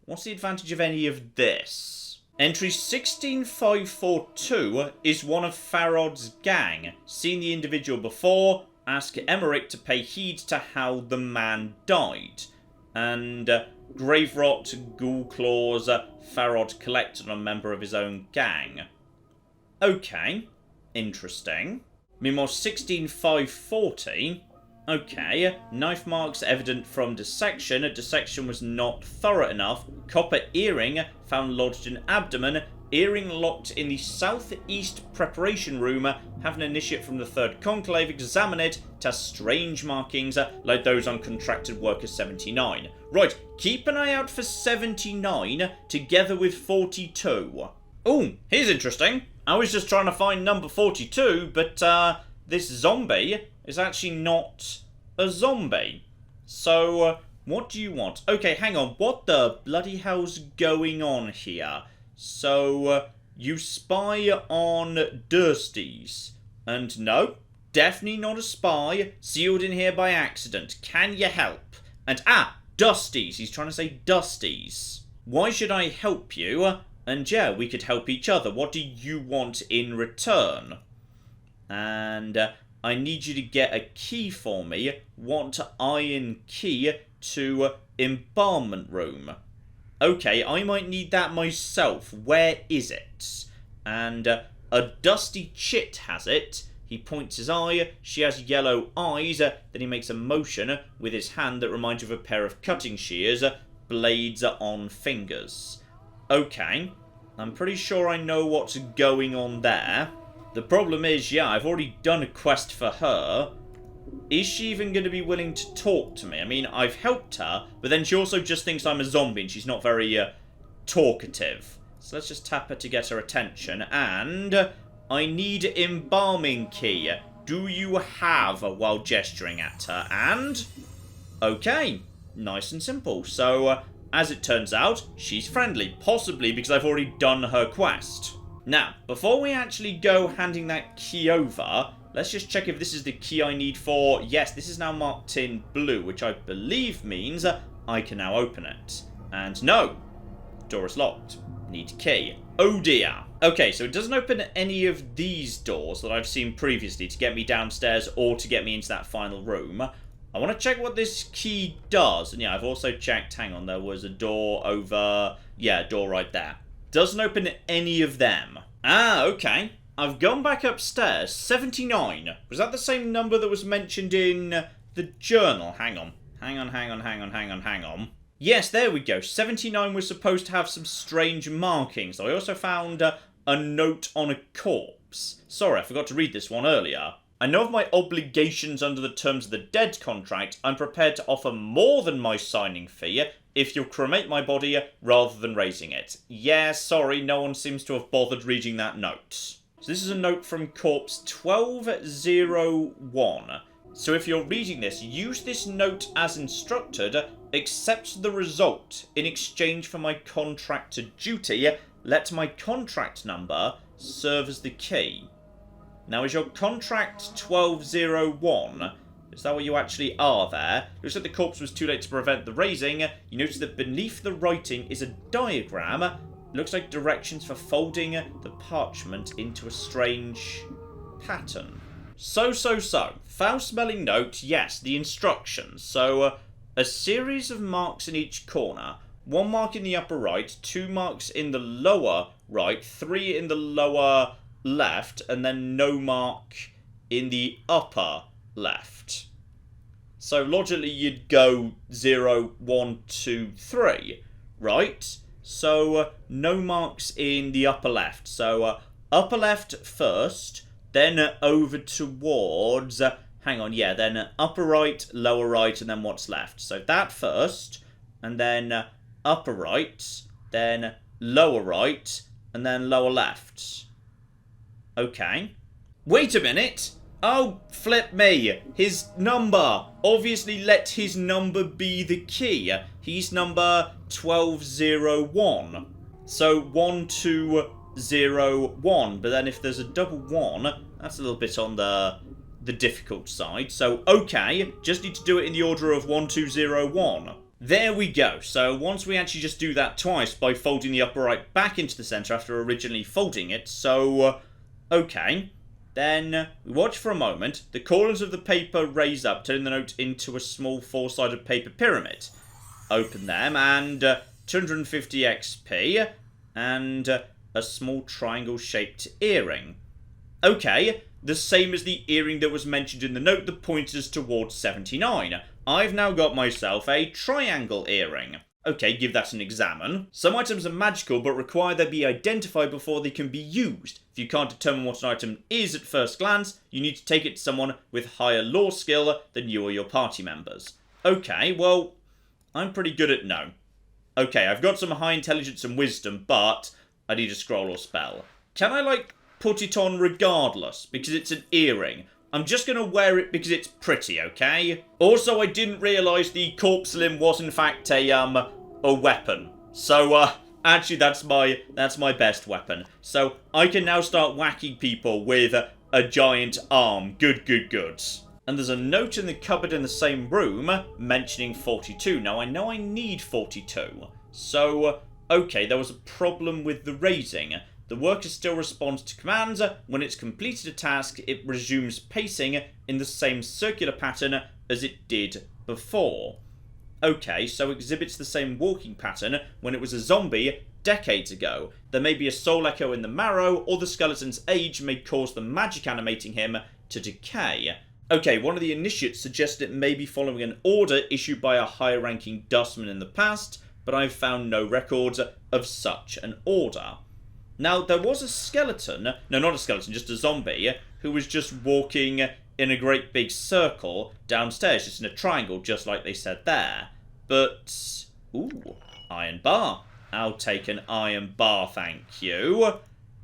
What's the advantage of any of this? Entry 16542 is one of Farod's gang. Seen the individual before, ask Emmerich to pay heed to how the man died. And grave rot, ghoul claws, Farod collected on a member of his own gang. Okay, interesting. Meanwhile, 16540. Okay, knife marks evident from dissection. A dissection was not thorough enough. Copper earring found lodged in abdomen. Earring locked in the southeast preparation room. Have an initiate from the Third Conclave examine it. Test strange markings like those on contracted worker 79. Right, keep an eye out for 79 together with 42. Oh, here's interesting. I was just trying to find number 42, but this zombie is actually not a zombie. So, what do you want? Okay, hang on. What the bloody hell's going on here? So, you spy on Dursties. And no, definitely not a spy. Sealed in here by accident. Can you help? And, Dusties. He's trying to say Dusties. Why should I help you? And yeah, we could help each other. What do you want in return? And I need you to get a key for me. Want iron key to embalmment room. Okay, I might need that myself. Where is it? And a dusty chit has it. He points his eye. She has yellow eyes. Then he makes a motion with his hand that reminds you of a pair of cutting shears. Blades on fingers. Okay, I'm pretty sure I know what's going on there. The problem is, yeah, I've already done a quest for her. Is she even going to be willing to talk to me? I mean, I've helped her, but then she also just thinks I'm a zombie and she's not very talkative. So let's just tap her to get her attention. And I need embalming key. Do you have, while gesturing at her? And okay, nice and simple. So as it turns out, she's friendly, possibly because I've already done her quest. Now, before we actually go handing that key over, let's just check if this is the key I need for... Yes, this is now marked in blue, which I believe means I can now open it. And no, door is locked. Need key. Oh dear. Okay, so it doesn't open any of these doors that I've seen previously to get me downstairs or to get me into that final room. I want to check what this key does. And yeah, I've also checked, hang on, there was a door over... Yeah, a door right there. Doesn't open any of them. Ah, okay. I've gone back upstairs. 79. Was that the same number that was mentioned in the journal? Hang on. Hang on. Yes, there we go. 79 was supposed to have some strange markings. I also found a note on a corpse. Sorry, I forgot to read this one earlier. I know of my obligations under the terms of the dead contract. I'm prepared to offer more than my signing fee if you'll cremate my body rather than raising it. Yeah, sorry, no one seems to have bothered reading that note. So this is a note from corpse 1201. So if you're reading this, use this note as instructed, accept the result. In exchange for my contract to duty, let my contract number serve as the key. Now, is your contract 1201? Is that what you actually are there? Looks like the corpse was too late to prevent the raising. You notice that beneath the writing is a diagram. Looks like directions for folding the parchment into a strange pattern. So. Foul-smelling note, yes, the instructions. So, a series of marks in each corner. 1 mark in the upper right, 2 marks in the lower right, 3 in the lower left, and then no mark in the upper left. So, logically, you'd go 0, 1, 2, 3, right? So, no marks in the upper left. So, upper left first, then over towards... then upper right, lower right, and then what's left. So that first, and then upper right, then lower right, and then lower left. Okay. Wait a minute! Oh, flip me! His number! Obviously let his number be the key. He's number 1201. So 1201, but then if there's a double 1, that's a little bit on the difficult side. So, okay, just need to do it in the order of 1201. There we go. So, once we actually just do that twice by folding the upper right back into the centre after originally folding it. So, okay. Then, we watch for a moment. The corners of the paper raise up, turning the note into a small 4-sided paper pyramid. Open them, and 250 XP, and a small triangle-shaped earring. Okay, the same as the earring that was mentioned in the note that pointed us towards 79. I've now got myself a triangle earring. Okay, give that an examine. Some items are magical but require they be identified before they can be used. If you can't determine what an item is at first glance, you need to take it to someone with higher lore skill than you or your party members. Okay, well, I'm pretty good at no. Okay, I've got some high intelligence and wisdom, but I need a scroll or spell. Can I, put it on regardless, because it's an earring? I'm just going to wear it because it's pretty, okay? Also, I didn't realise the corpse limb was in fact a weapon. So, actually that's my best weapon. So, I can now start whacking people with a giant arm. Good. And there's a note in the cupboard in the same room mentioning 42. Now, I know I need 42. So, okay, there was a problem with the raising. The worker still responds to commands. When it's completed a task, it resumes pacing in the same circular pattern as it did before. Okay, so exhibits the same walking pattern when it was a zombie decades ago. There may be a soul echo in the marrow, or the skeleton's age may cause the magic animating him to decay. Okay, one of the initiates suggested it may be following an order issued by a higher-ranking dustman in the past, but I've found no records of such an order. Now, there was a skeleton, no, not a skeleton, just a zombie, who was just walking in a great big circle downstairs, just in a triangle, just like they said there. But, ooh, iron bar. I'll take an iron bar, thank you.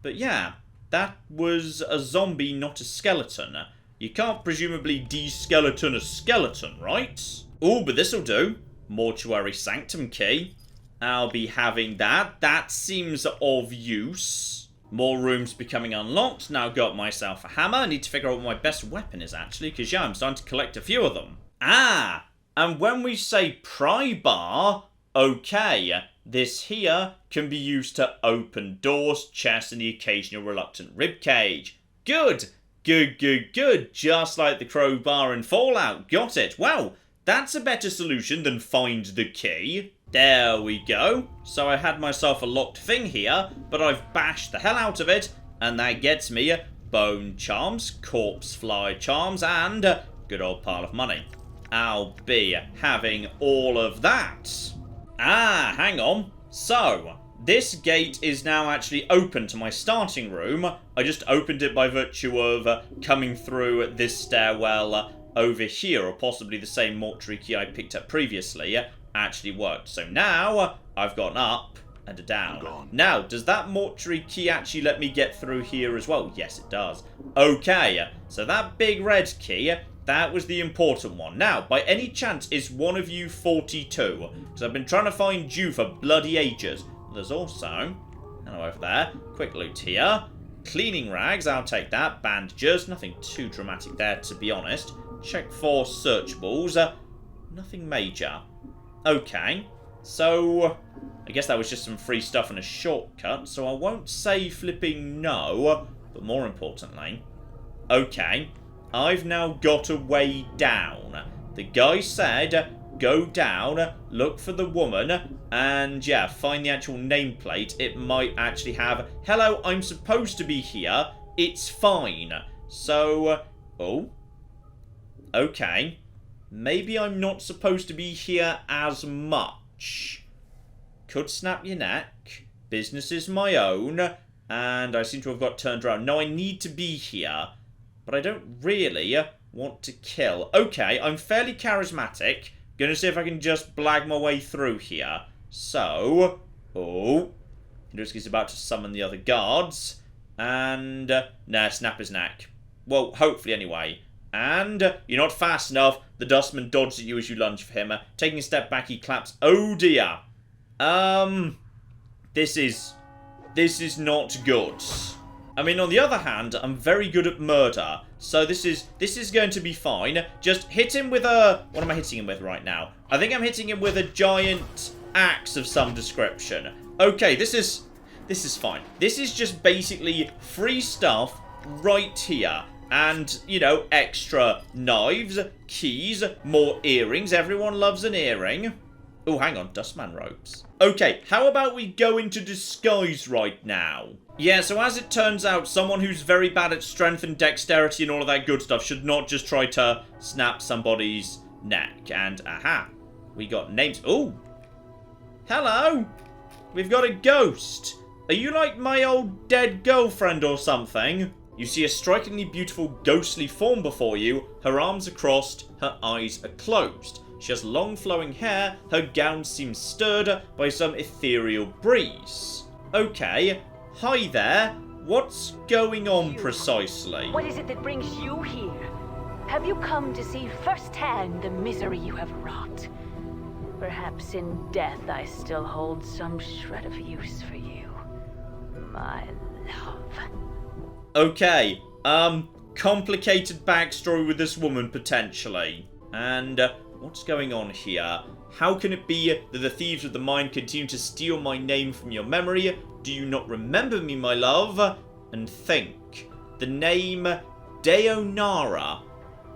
But yeah, that was a zombie, not a skeleton. You can't presumably de-skeleton a skeleton, right? Ooh, but this'll do. Mortuary sanctum key. I'll be having that. That seems of use. More rooms becoming unlocked. Now got myself a hammer. I need to figure out what my best weapon is, actually, because, yeah, I'm starting to collect a few of them. Ah! And when we say pry bar, okay, This here can be used to open doors, chests, and the occasional reluctant ribcage. Good! Good, good, good. Just like the crowbar in Fallout. Got it. Wow, that's a better solution than find the key. There we go. So I had myself a locked thing here, but I've bashed the hell out of it, and that gets me bone charms, corpse fly charms, and a good old pile of money. I'll be having all of that. Ah, hang on. So, this gate is now actually open to my starting room. I just opened it by virtue of coming through this stairwell over here, or possibly the same mortuary key I picked up previously actually worked. So now I've got an up and a down. Now, does that mortuary key actually let me get through here as well? Yes, it does. Okay, so that big red key, that was the important one. Now, by any chance, is one of you 42? Because I've been trying to find you for bloody ages. There's also, hello over there, quick loot here. Cleaning rags, I'll take that. Bandages, nothing too dramatic there, to be honest. Check for searchables. Nothing major. Okay, so I guess that was just some free stuff and a shortcut, so I won't say flipping no, but more importantly, okay, I've now got a way down. The guy said, go down, look for the woman, and yeah, find the actual nameplate. It might actually have, hello, I'm supposed to be here, it's fine. So, oh, okay. Maybe I'm not supposed to be here as much. Could snap your neck. Business is my own. And I seem to have got turned around. No, I need to be here. But I don't really want to kill. Okay, I'm fairly charismatic. Gonna see if I can just blag my way through here. So, oh. Hinduski's about to summon the other guards. And, nah, snap his neck. Well, hopefully anyway. And you're not fast enough. The dustman dodges at you as you lunge for him. Taking a step back, he claps. Oh dear. This is not good. I mean, on the other hand, I'm very good at murder, so this is going to be fine. Just hit him with a... What am I hitting him with right now? I think I'm hitting him with a giant axe of some description. Okay, this is fine. This is just basically free stuff right here. And, you know, extra knives, keys, more earrings. Everyone loves an earring. Oh, hang on. Dustman robes. Okay, how about we go into disguise right now? Yeah, so as it turns out, someone who's very bad at strength and dexterity and all of that good stuff should not just try to snap somebody's neck. And, aha. We got names. Oh. Hello. We've got a ghost. Are you like my old dead girlfriend or something? You see a strikingly beautiful ghostly form before you. Her arms are crossed, her eyes are closed. She has long flowing hair, her gown seems stirred by some ethereal breeze. Okay, hi there. What's going on precisely? What is it that brings you here? Have you come to see firsthand the misery you have wrought? Perhaps in death I still hold some shred of use for you, my love. Okay, complicated backstory with this woman, potentially. And, what's going on here? How can it be that the thieves of the mind continue to steal my name from your memory? Do you not remember me, my love? And think. The name Deionarra.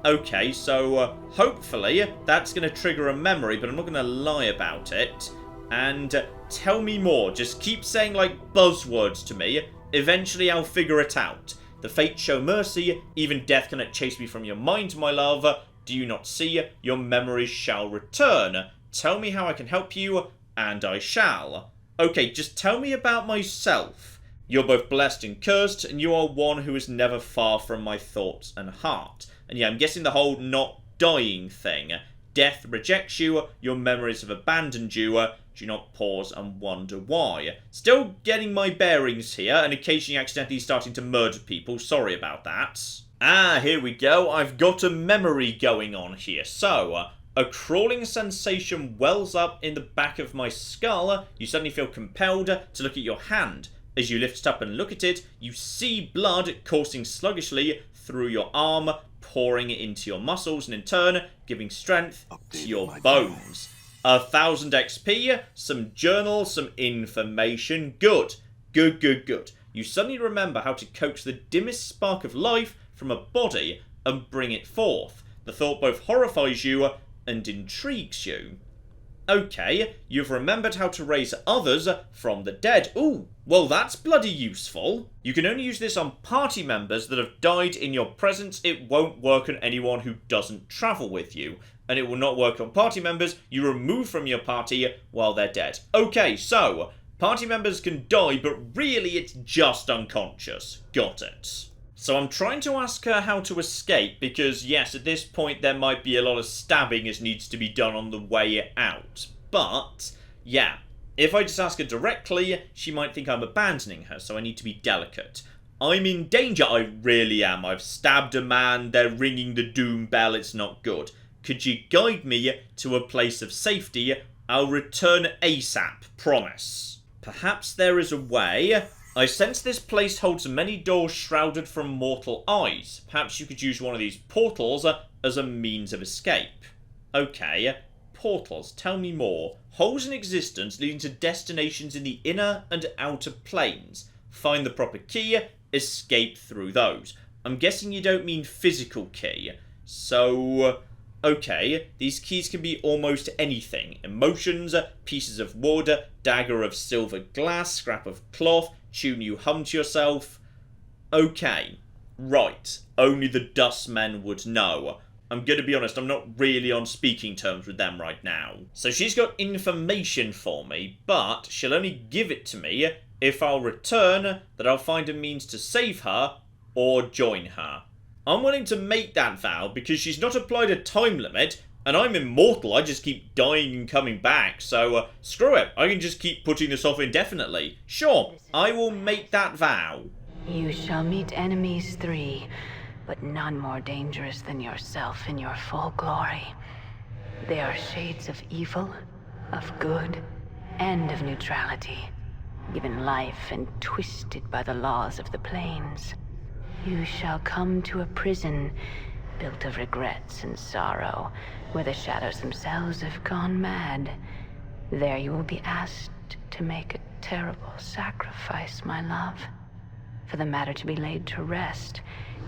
Okay, so, hopefully, that's going to trigger a memory, but I'm not going to lie about it. And, tell me more. Just keep saying, like, buzzwords to me. Eventually, I'll figure it out. The fates show mercy. Even death cannot chase me from your mind, my love. Do you not see? Your memories shall return. Tell me how I can help you, and I shall. Okay, just tell me about myself. You're both blessed and cursed, and you are one who is never far from my thoughts and heart. And yeah, I'm guessing the whole not dying thing. Death rejects you, your memories have abandoned you. Do not pause and wonder why. Still getting my bearings here, and occasionally accidentally starting to murder people. Sorry about that. Ah, here we go. I've got a memory going on here. So, a crawling sensation wells up in the back of my skull. You suddenly feel compelled to look at your hand. As you lift it up and look at it, you see blood coursing sluggishly through your arm, pouring into your muscles, and in turn, giving strength to your bones. 1,000 XP, some journal, some information. Good. Good, good, good. You suddenly remember how to coax the dimmest spark of life from a body and bring it forth. The thought both horrifies you and intrigues you. Okay, you've remembered how to raise others from the dead. Ooh, well that's bloody useful. You can only use this on party members that have died in your presence. It won't work on anyone who doesn't travel with you. And it will not work on party members you remove from your party while they're dead. Okay, so, party members can die, but really it's just unconscious. Got it. So I'm trying to ask her how to escape, because yes, at this point there might be a lot of stabbing as needs to be done on the way out. But, yeah, if I just ask her directly, she might think I'm abandoning her, so I need to be delicate. I'm in danger, I really am. I've stabbed a man, they're ringing the doom bell, it's not good. Could you guide me to a place of safety? I'll return ASAP, promise. Perhaps there is a way. I sense this place holds many doors shrouded from mortal eyes. Perhaps you could use one of these portals as a means of escape. Okay, portals, tell me more. Holes in existence leading to destinations in the inner and outer planes. Find the proper key, escape through those. I'm guessing you don't mean physical key. So, okay, these keys can be almost anything. Emotions, pieces of wood, dagger of silver glass, scrap of cloth, tune you hum to yourself. Okay, right, only the dustmen would know. I'm going to be honest, I'm not really on speaking terms with them right now. So she's got information for me, but she'll only give it to me if I'll return that I'll find a means to save her or join her. I'm willing to make that vow because she's not applied a time limit, and I'm immortal, I just keep dying and coming back, so screw it, I can just keep putting this off indefinitely. Sure, I will make that vow. You shall meet enemies 3, but none more dangerous than yourself in your full glory. They are shades of evil, of good, and of neutrality, given life and twisted by the laws of the planes. You shall come to a prison built of regrets and sorrow, where the shadows themselves have gone mad. There you will be asked to make a terrible sacrifice, my love. For the matter to be laid to rest,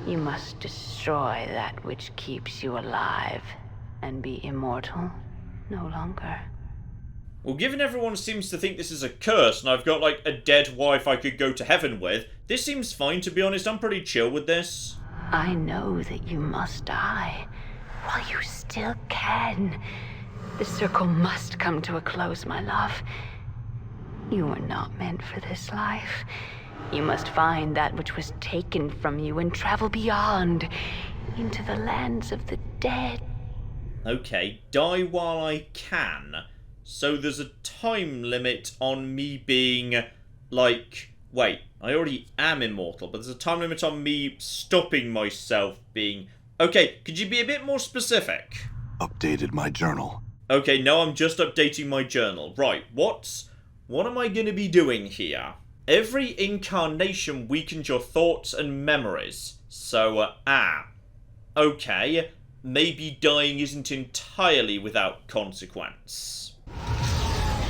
you must destroy that which keeps you alive, and be immortal no longer. Well, given everyone seems to think this is a curse, and I've got, like, a dead wife I could go to heaven with, this seems fine, to be honest. I'm pretty chill with this. I know that you must die, while you still can. The circle must come to a close, my love. You were not meant for this life. You must find that which was taken from you and travel beyond, into the lands of the dead. Okay, die while I can. So there's a time limit on me being, like... Wait, I already am immortal, but there's a time limit on me stopping myself being... Okay, could you be a bit more specific? Updated my journal. Okay, no, I'm just updating my journal. Right, what am I going to be doing here? Every incarnation weakens your thoughts and memories. So, okay, maybe dying isn't entirely without consequence.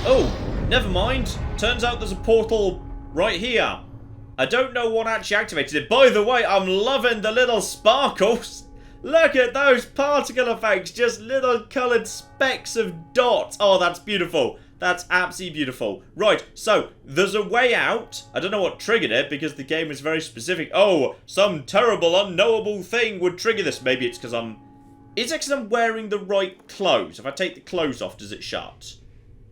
Oh, never mind. Turns out there's a portal right here. I don't know what actually activated it. By the way, I'm loving the little sparkles. Look at those particle effects. Just little coloured specks of dots. Oh, that's beautiful. That's absolutely beautiful. Right, so there's a way out. I don't know what triggered it because the game is very specific. Oh, some terrible unknowable thing would trigger this. Maybe it's because I'm... Is it because I'm wearing the right clothes? If I take the clothes off, does it shut?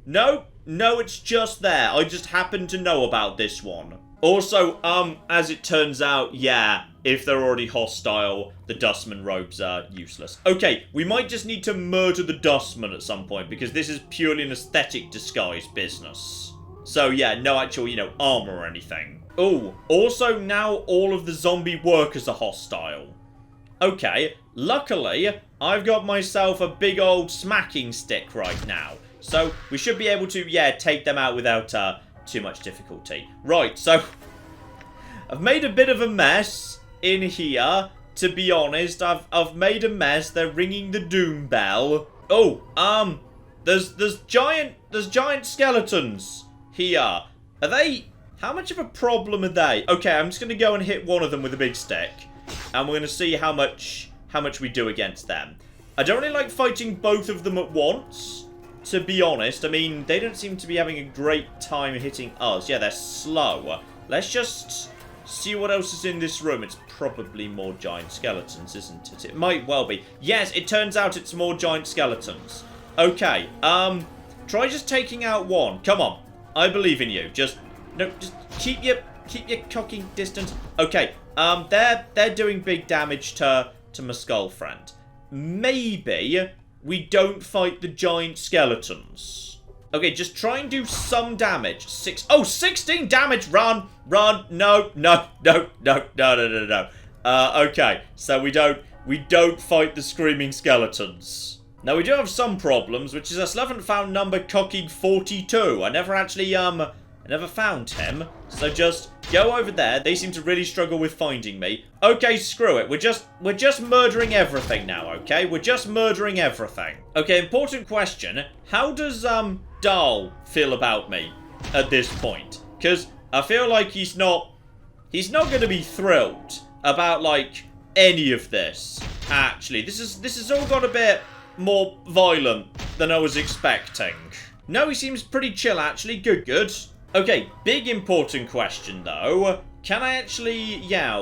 No, it's just there. I just happen to know about this one. Also, as it turns out, yeah, if they're already hostile, the Dustman robes are useless. Okay, we might just need to murder the Dustman at some point, because this is purely an aesthetic disguise business. So yeah, no actual, armor or anything. Oh, also now all of the zombie workers are hostile. Okay, luckily, I've got myself a big old smacking stick right now. So we should be able to, yeah, take them out without too much difficulty. Right, so I've made a bit of a mess in here, to be honest. I've made a mess. They're ringing the doom bell. Oh, There's giant skeletons here. Are they... How much of a problem are they? Okay, I'm just going to go and hit one of them with a big stick. And we're going to see how much we do against them. I don't really like fighting both of them at once, to be honest. I mean, they don't seem to be having a great time hitting us. Yeah, they're slow. Let's just see what else is in this room. It's probably more giant skeletons, isn't it? It might well be. Yes, it turns out it's more giant skeletons. Okay, try just taking out one. Come on. I believe in you. Just keep your cocking distance. Okay, they're doing big damage to my skull friend. Maybe we don't fight the giant skeletons. Okay, just try and do some damage. 16 damage. Run. No. Okay, so we don't fight the screaming skeletons. Now we do have some problems, which is I still haven't found number cocking 42. I never found him. So just go over there. They seem to really struggle with finding me. Okay, screw it. We're just murdering everything now, okay? We're just murdering everything. Okay, important question. How does Dhall feel about me at this point? Because I feel like he's not going to be thrilled about like any of this. Actually, this has all got a bit more violent than I was expecting. No, he seems pretty chill actually. Good. Okay, big important question though. Can I actually,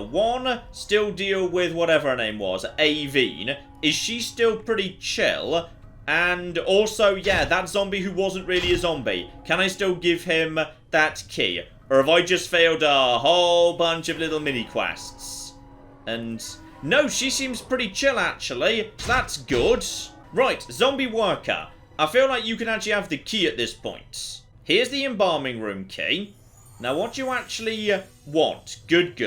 one, still deal with whatever her name was, Aveen? Is she still pretty chill? And also, that zombie who wasn't really a zombie. Can I still give him that key? Or have I just failed a whole bunch of little mini quests? And no, she seems pretty chill actually. So that's good. Right, zombie worker. I feel like you can actually have the key at this point. Here's the embalming room key. Now, what do you actually want? Good.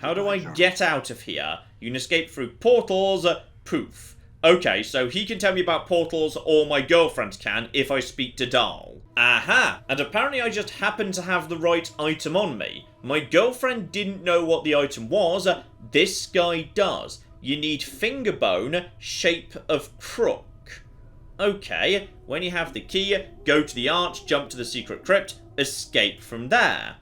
How do I get out of here? You can escape through portals. Poof. Okay, so he can tell me about portals, or my girlfriend can, if I speak to Dhall. Aha! And apparently I just happened to have the right item on me. My girlfriend didn't know what the item was. This guy does. You need finger bone, shape of crook. Okay, when you have the key, go to the arch, jump to the secret crypt, escape from there.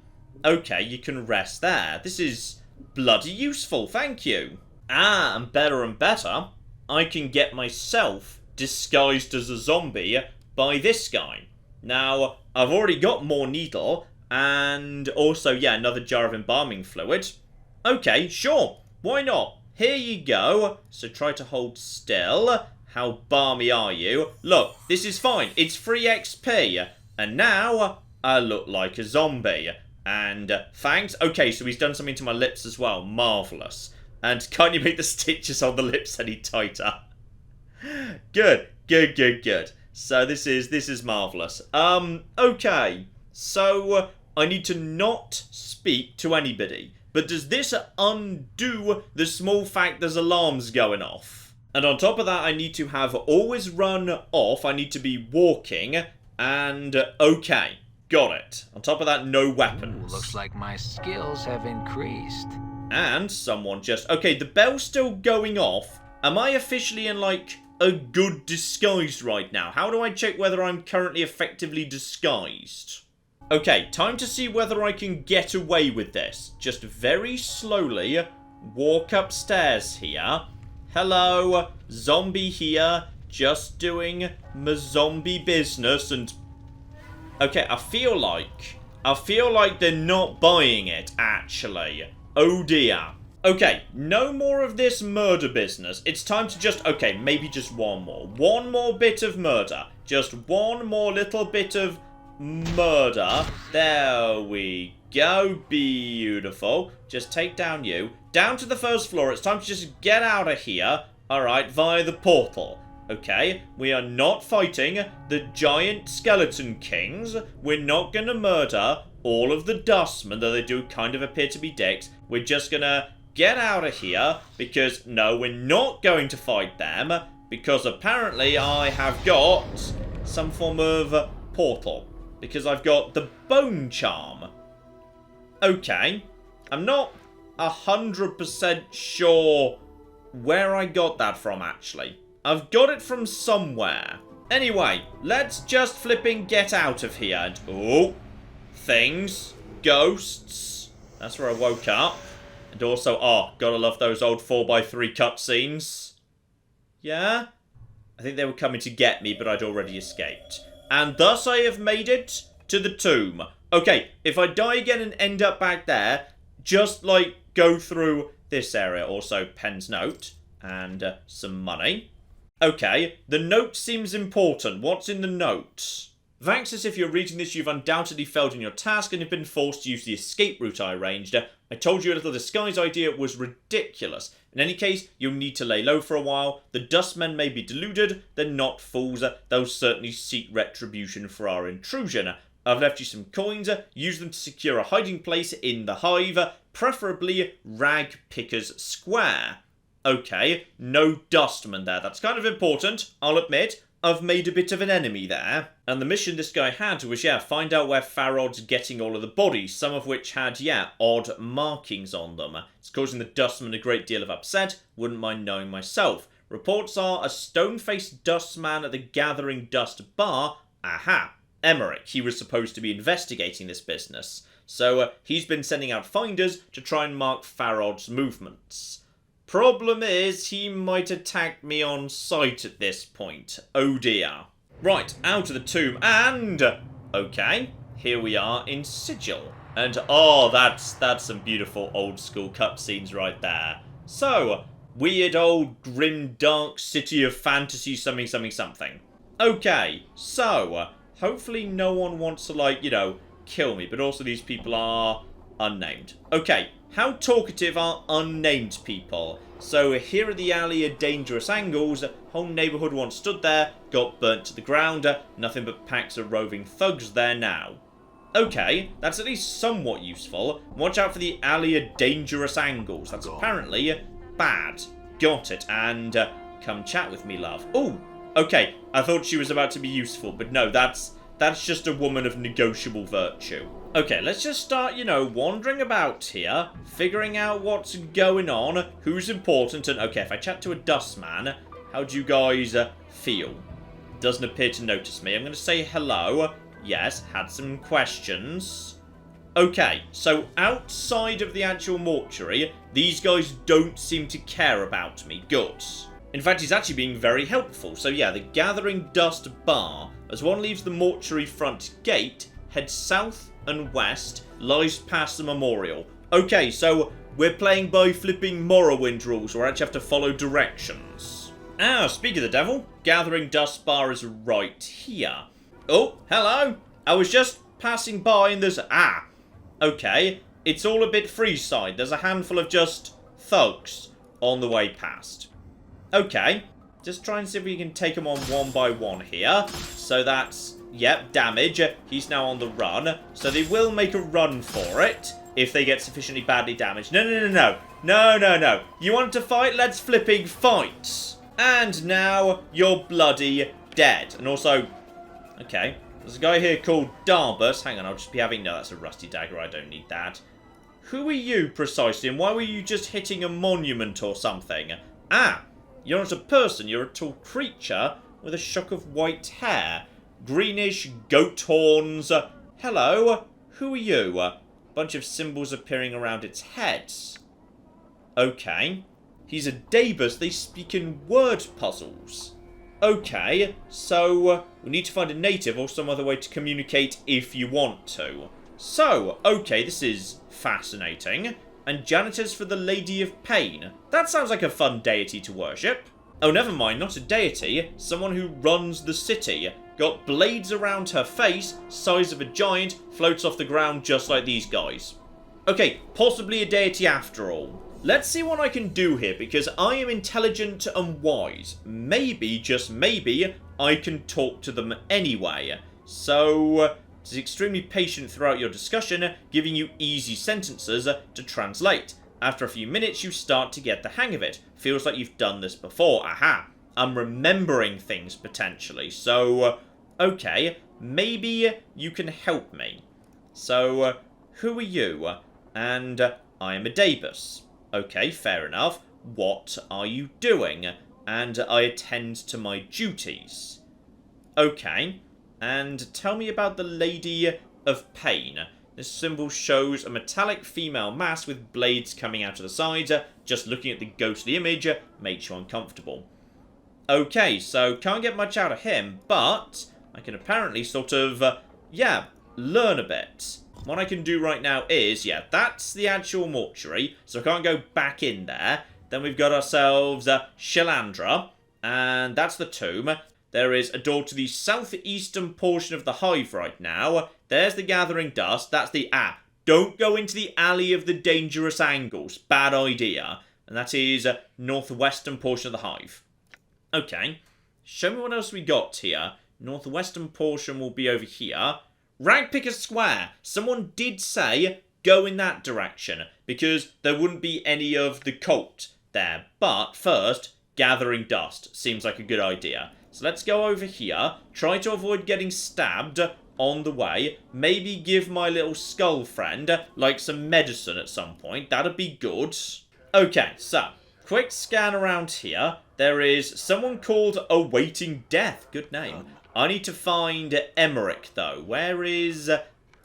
Okay, you can rest there. This is bloody useful, thank you. And better, I can get myself disguised as a zombie by this guy. Now, I've already got more needle, and also, another jar of embalming fluid. Okay, sure, why not? Here you go. So try to hold still. How balmy are you? Look, this is fine. It's free XP. And now, I look like a zombie. And thanks. Okay, so he's done something to my lips as well. Marvellous. And can't you make the stitches on the lips any tighter? Good. So this is marvellous. Okay. So, I need to not speak to anybody. But does this undo the small fact there's alarms going off? And on top of that, I need to have always run off. I need to be walking. And okay, got it. On top of that, no weapons. Ooh, looks like my skills have increased. And someone just... Okay, the bell's still going off. Am I officially in, like, a good disguise right now? How do I check whether I'm currently effectively disguised? Okay, time to see whether I can get away with this. Just very slowly walk upstairs here. Hello, zombie here, just doing my zombie business and... Okay, I feel like they're not buying it, actually. Oh dear. Okay, no more of this murder business. It's time to just... Okay, maybe just one more. One more bit of murder. Just one more little bit of murder. There we go. Beautiful. Just take down you. Down to the first floor. It's time to just get out of here. Alright, via the portal. Okay, we are not fighting the giant skeleton kings. We're not going to murder all of the dustmen, though they do kind of appear to be dicks. We're just going to get out of here because, no, we're not going to fight them because apparently I have got some form of portal. Because I've got the bone charm. Okay, I'm not 100% sure where I got that from, actually. I've got it from somewhere. Anyway, let's just flipping get out of here. And, oh, things, ghosts. That's where I woke up. And also, oh, gotta love those old 4x3 cutscenes. Yeah? I think they were coming to get me, but I'd already escaped. And thus I have made it to the tomb. Okay, if I die again and end up back there, just, like, go through this area. Also, pen's note. And some money. Okay, the note seems important. What's in the note? Vanxus, if you're reading this, you've undoubtedly failed in your task and have been forced to use the escape route I arranged. I told you a little disguise idea was ridiculous. In any case, you'll need to lay low for a while. The dustmen may be deluded. They're not fools. They'll certainly seek retribution for our intrusion. I've left you some coins. Use them to secure a hiding place in the hive, preferably Rag Picker's Square. Okay, no dustman there. That's kind of important, I'll admit. I've made a bit of an enemy there. And the mission this guy had was, yeah, find out where Farod's getting all of the bodies, some of which had, yeah, odd markings on them. It's causing the dustman a great deal of upset. Wouldn't mind knowing myself. Reports are a stone-faced dustman at the Gathering Dust Bar. Aha, Emmerich. He was supposed to be investigating this business. So he's been sending out finders to try and mark Farod's movements. Problem is, he might attack me on sight at this point. Oh dear. Right, out of the tomb, and... okay, here we are in Sigil. And, oh, that's some beautiful old-school cutscenes right there. So, weird old grim dark city of fantasy something something something. Okay, so, hopefully no one wants to, like, you know, kill me, but also these people are unnamed. Okay. How talkative are unnamed people? So here at the alley at dangerous angles, whole neighbourhood once stood there, got burnt to the ground, nothing but packs of roving thugs there now. Okay, that's at least somewhat useful. Watch out for the alley at dangerous angles. That's apparently bad. Got it, and come chat with me, love. Oh, okay, I thought she was about to be useful, but no, that's just a woman of negotiable virtue. Okay, let's just start, you know, wandering about here, figuring out what's going on, who's important, and okay, if I chat to a dustman, how do you guys feel? Doesn't appear to notice me. I'm going to say hello. Yes, had some questions. Okay, so outside of the actual mortuary, these guys don't seem to care about me. Good. In fact, he's actually being very helpful. So yeah, the Gathering Dust Bar, as one leaves the mortuary front gate, head south and west, lies past the memorial. Okay, so we're playing by flipping Morrowind rules, where I actually have to follow directions. Ah, speak of the devil, Gathering Dust Bar is right here. Oh, hello. I was just passing by and there's... ah. Okay, it's all a bit freeside. There's a handful of just thugs on the way past. Okay, just try and see if we can take them on one by one here. So that's... yep, damage. He's now on the run. So they will make a run for it if they get sufficiently badly damaged. No, no, no, no. No, no, no. You want to fight? Let's flipping fight. And now you're bloody dead. And also, okay, there's a guy here called Darbus. Hang on, I'll just be having... no, that's a rusty dagger. I don't need that. Who are you precisely? And why were you just hitting a monument or something? Ah, you're not a person. You're a tall creature with a shock of white hair. Greenish goat horns. Hello, who are you? Bunch of symbols appearing around its head. Okay. He's a Dabus. They speak in word puzzles. Okay, so we need to find a native or some other way to communicate if you want to. So, okay, this is fascinating. And janitors for the Lady of Pain. That sounds like a fun deity to worship. Oh, never mind, not a deity. Someone who runs the city. Got blades around her face, size of a giant, floats off the ground just like these guys. Okay, possibly a deity after all. Let's see what I can do here, because I am intelligent and wise. Maybe, just maybe, I can talk to them anyway. So, it's extremely patient throughout your discussion, giving you easy sentences to translate. After a few minutes, you start to get the hang of it. Feels like you've done this before. Aha! I'm remembering things, potentially. So, okay, maybe you can help me. So, who are you? And I am a Dabus. Okay, fair enough. What are you doing? And I attend to my duties. Okay. And tell me about the Lady of Pain. This symbol shows a metallic female mask with blades coming out of the sides. Just looking at the ghostly image makes you uncomfortable. Okay, so can't get much out of him, but I can apparently sort of, learn a bit. What I can do right now is, that's the actual mortuary, so I can't go back in there. Then we've got ourselves Shalandra, and that's the tomb. There is a door to the southeastern portion of the hive right now. There's the gathering dust. That's the... don't go into the alley of the dangerous angles. Bad idea. And that is northwestern portion of the hive. Okay. Show me what else we got here. Northwestern portion will be over here. Ragpicker Square. Someone did say go in that direction, because there wouldn't be any of the cult there. But first, gathering dust. Seems like a good idea. So let's go over here, try to avoid getting stabbed on the way, maybe give my little skull friend, like, some medicine at some point. That'd be good. Okay, so, quick scan around here. There is someone called Awaiting Death. Good name. I need to find Emmerich, though. Where is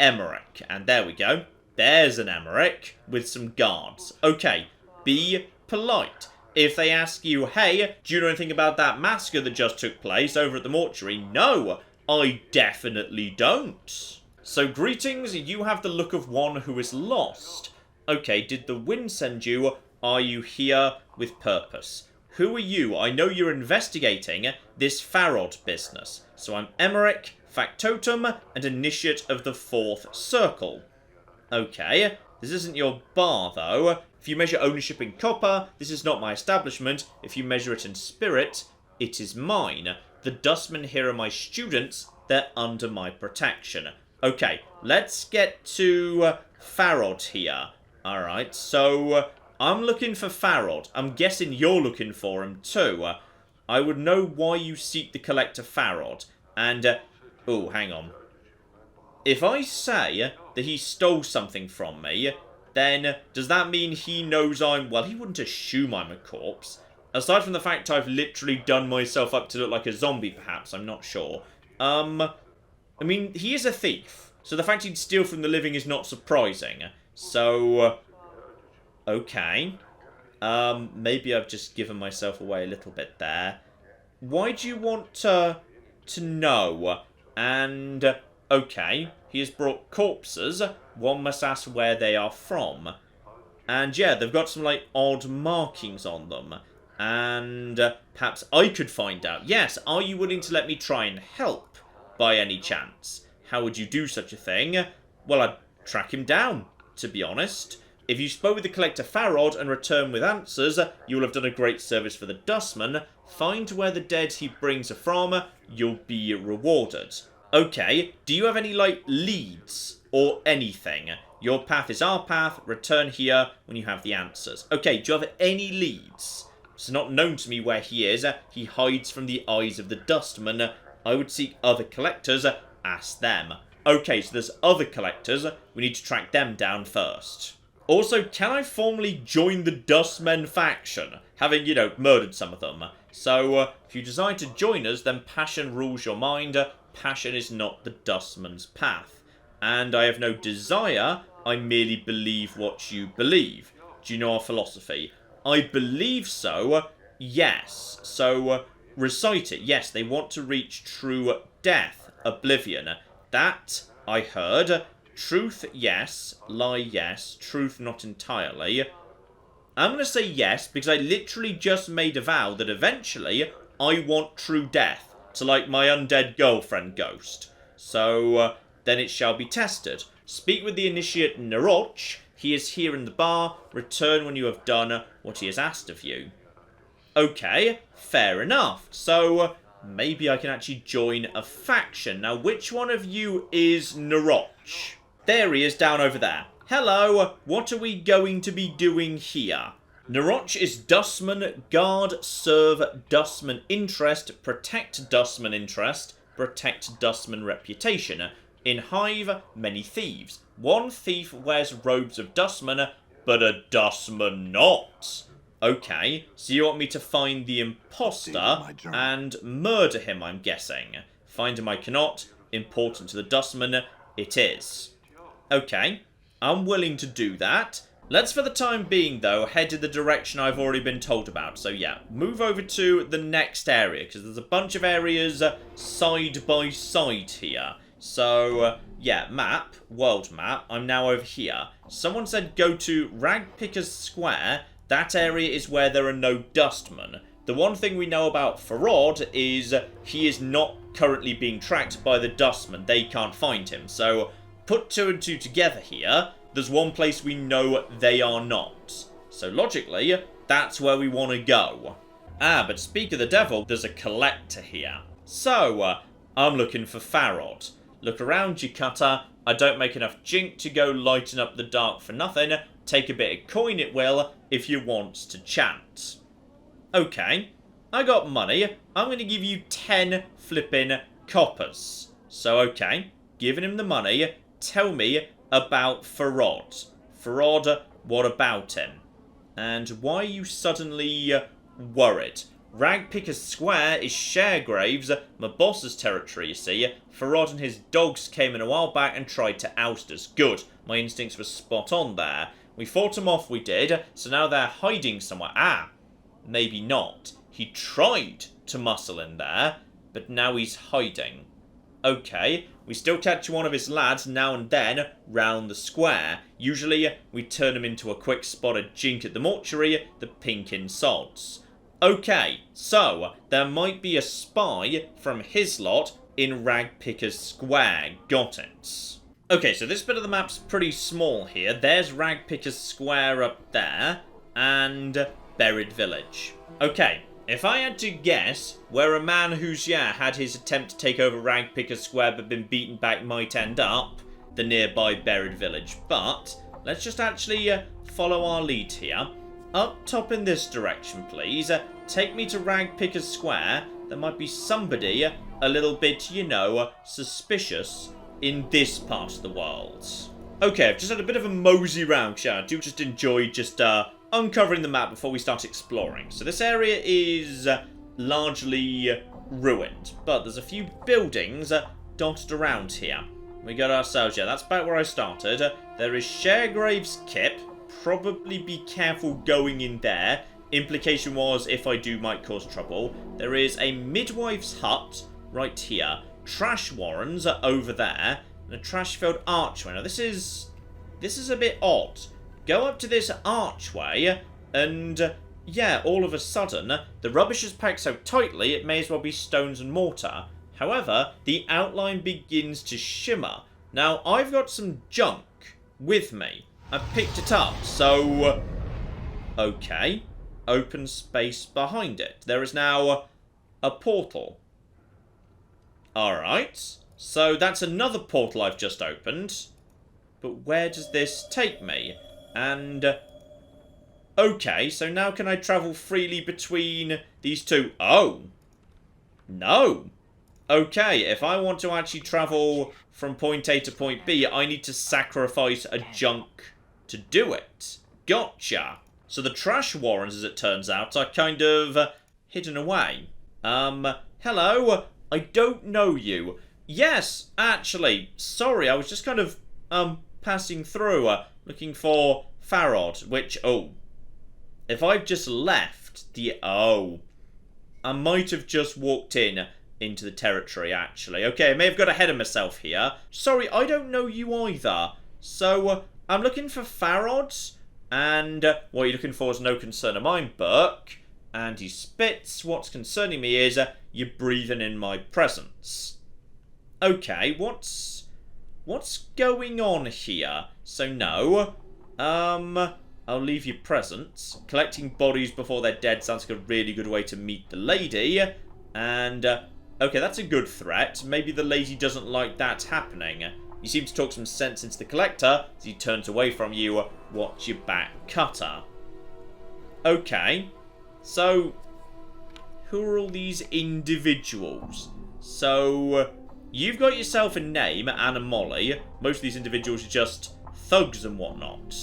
Emmerich? And there we go. There's an Emmerich with some guards. Okay, be polite. If they ask you, hey, do you know anything about that massacre that just took place over at the mortuary? No, I definitely don't. So greetings, you have the look of one who is lost. Okay, did the wind send you? Are you here with purpose? Who are you? I know you're investigating this Farod business. So I'm Emmerich, Factotum, and Initiate of the Fourth Circle. Okay, this isn't your bar, though. If you measure ownership in copper, this is not my establishment. If you measure it in spirit, it is mine. The dustmen here are my students. They're under my protection. Okay, let's get to Farod here. Alright, so I'm looking for Farod. I'm guessing you're looking for him too. I would know why you seek the collector Farod. And, oh, hang on. If I say that he stole something from me, then does that mean he knows I'm... Well, he wouldn't assume I'm a corpse. Aside from the fact I've literally done myself up to look like a zombie, perhaps. I'm not sure. I mean, he is a thief. So the fact he'd steal from the living is not surprising. So... okay. Maybe I've just given myself away a little bit there. Why do you want to know? And... okay, he has brought corpses. One must ask where they are from. And yeah, they've got some, like, odd markings on them. And perhaps I could find out. Yes, are you willing to let me try and help, by any chance? How would you do such a thing? Well, I'd track him down, to be honest. If you spoke with the Collector Farod and return with answers, you will have done a great service for the Dustman. Find where the dead he brings are from, you'll be rewarded. Okay, do you have any, like, leads or anything? Your path is our path, return here when you have the answers. Okay, do you have any leads? It's not known to me where he is. He hides from the eyes of the Dustman. I would seek other collectors, ask them. Okay, so there's other collectors. We need to track them down first. Also, can I formally join the Dustmen faction? Having, you know, murdered some of them. So, if you decide to join us, then passion rules your mind. Passion is not the Dustman's path. And I have no desire, I merely believe what you believe. Do you know our philosophy? I believe so, yes. So, recite it. Yes, they want to reach true death, oblivion. That, I heard. Truth, yes. Lie, yes. Truth, not entirely. I'm going to say yes, because I literally just made a vow that eventually I want true death. To, like, my undead girlfriend ghost. So, then it shall be tested. Speak with the initiate Naroch. He is here in the bar. Return when you have done what he has asked of you. Okay, fair enough. So, maybe I can actually join a faction. Now, which one of you is Naroch? There he is, down over there. Hello, what are we going to be doing here? Naroch is Dustman, guard, serve, Dustman interest, protect Dustman interest, protect Dustman reputation. In Hive, many thieves. One thief wears robes of Dustman, but a Dustman not. Okay, so you want me to find the imposter and murder him, I'm guessing. Find him I cannot. Important to the dustman, it is. Okay, I'm willing to do that. Let's, for the time being, though, head in the direction I've already been told about. So, yeah, move over to the next area, because there's a bunch of areas side by side here. So, yeah, map, world map, I'm now over here. Someone said go to Ragpicker's Square. That area is where there are no dustmen. The one thing we know about Farod is he is not currently being tracked by the dustmen. They can't find him. So, put 2 and 2 together here. There's one place we know they are not. So logically, that's where we want to go. Ah, but speak of the devil, there's a collector here. So, I'm looking for Farod. Look around you, Cutter. I don't make enough jink to go lighten up the dark for nothing. Take a bit of coin it will, if you want to chant. Okay, I got money. I'm going to give you 10 flipping coppers. So, okay, giving him the money. Tell me about Farod. Farod, what about him? And why are you suddenly worried? Ragpicker's Square is Sharegrave's, my boss's territory, you see. Farod and his dogs came in a while back and tried to oust us. Good, my instincts were spot on there. We fought them off, we did, so now they're hiding somewhere. Ah, maybe not. He tried to muscle in there, but now he's hiding. Okay, we still catch one of his lads now and then round the square. Usually, we turn him into a quick spotted jink at the mortuary, the pinkin sods. Okay, so there might be a spy from his lot in Ragpicker's Square. Got it. Okay, so this bit of the map's pretty small here. There's Ragpicker's Square up there, and Buried Village. Okay. If I had to guess where a man who's, had his attempt to take over Ragpicker's Square but been beaten back might end up, the nearby Buried Village. But let's just actually follow our lead here. Up top in this direction, please. Take me to Ragpicker's Square. There might be somebody a little bit, suspicious in this part of the world. Okay, I've just had a bit of a mosey round, I do just enjoy uncovering the map before we start exploring. So this area is largely ruined, but there's a few buildings dotted around here. We got ourselves, that's about where I started. There is Sharegrave's Kip. Probably be careful going in there. Implication was, if I do, might cause trouble. There is a midwife's hut right here. Trash warrens are over there. And a trash-filled archway. Now this is a bit odd. Go up to this archway, and all of a sudden, the rubbish is packed so tightly it may as well be stones and mortar. However, the outline begins to shimmer. Now, I've got some junk with me. I picked it up, so... Okay. Open space behind it. There is now a portal. Alright. So that's another portal I've just opened. But where does this take me? And, okay, so now can I travel freely between these two? Oh, no. Okay, if I want to actually travel from point A to point B, I need to sacrifice a junk to do it. Gotcha. So the trash warrens, as it turns out, are kind of hidden away. Hello? I don't know you. Yes, actually, sorry, I was just kind of, passing through, looking for Farod, which, if I've just left the, I might have just walked into the territory, actually. Okay, I may have got ahead of myself here. Sorry, I don't know you either. So, I'm looking for Farod, and what you're looking for is no concern of mine, Burke. And he spits. What's concerning me is you're breathing in my presence. Okay, what's going on here? So no, I'll leave you presents. Collecting bodies before they're dead sounds like a really good way to meet the lady. And, okay, that's a good threat. Maybe the lady doesn't like that happening. You seem to talk some sense into the collector as he turns away from you. Watch your back, Cutter. Okay, so who are all these individuals? So, you've got yourself a name, Anna Molly. Most of these individuals are just thugs and whatnot.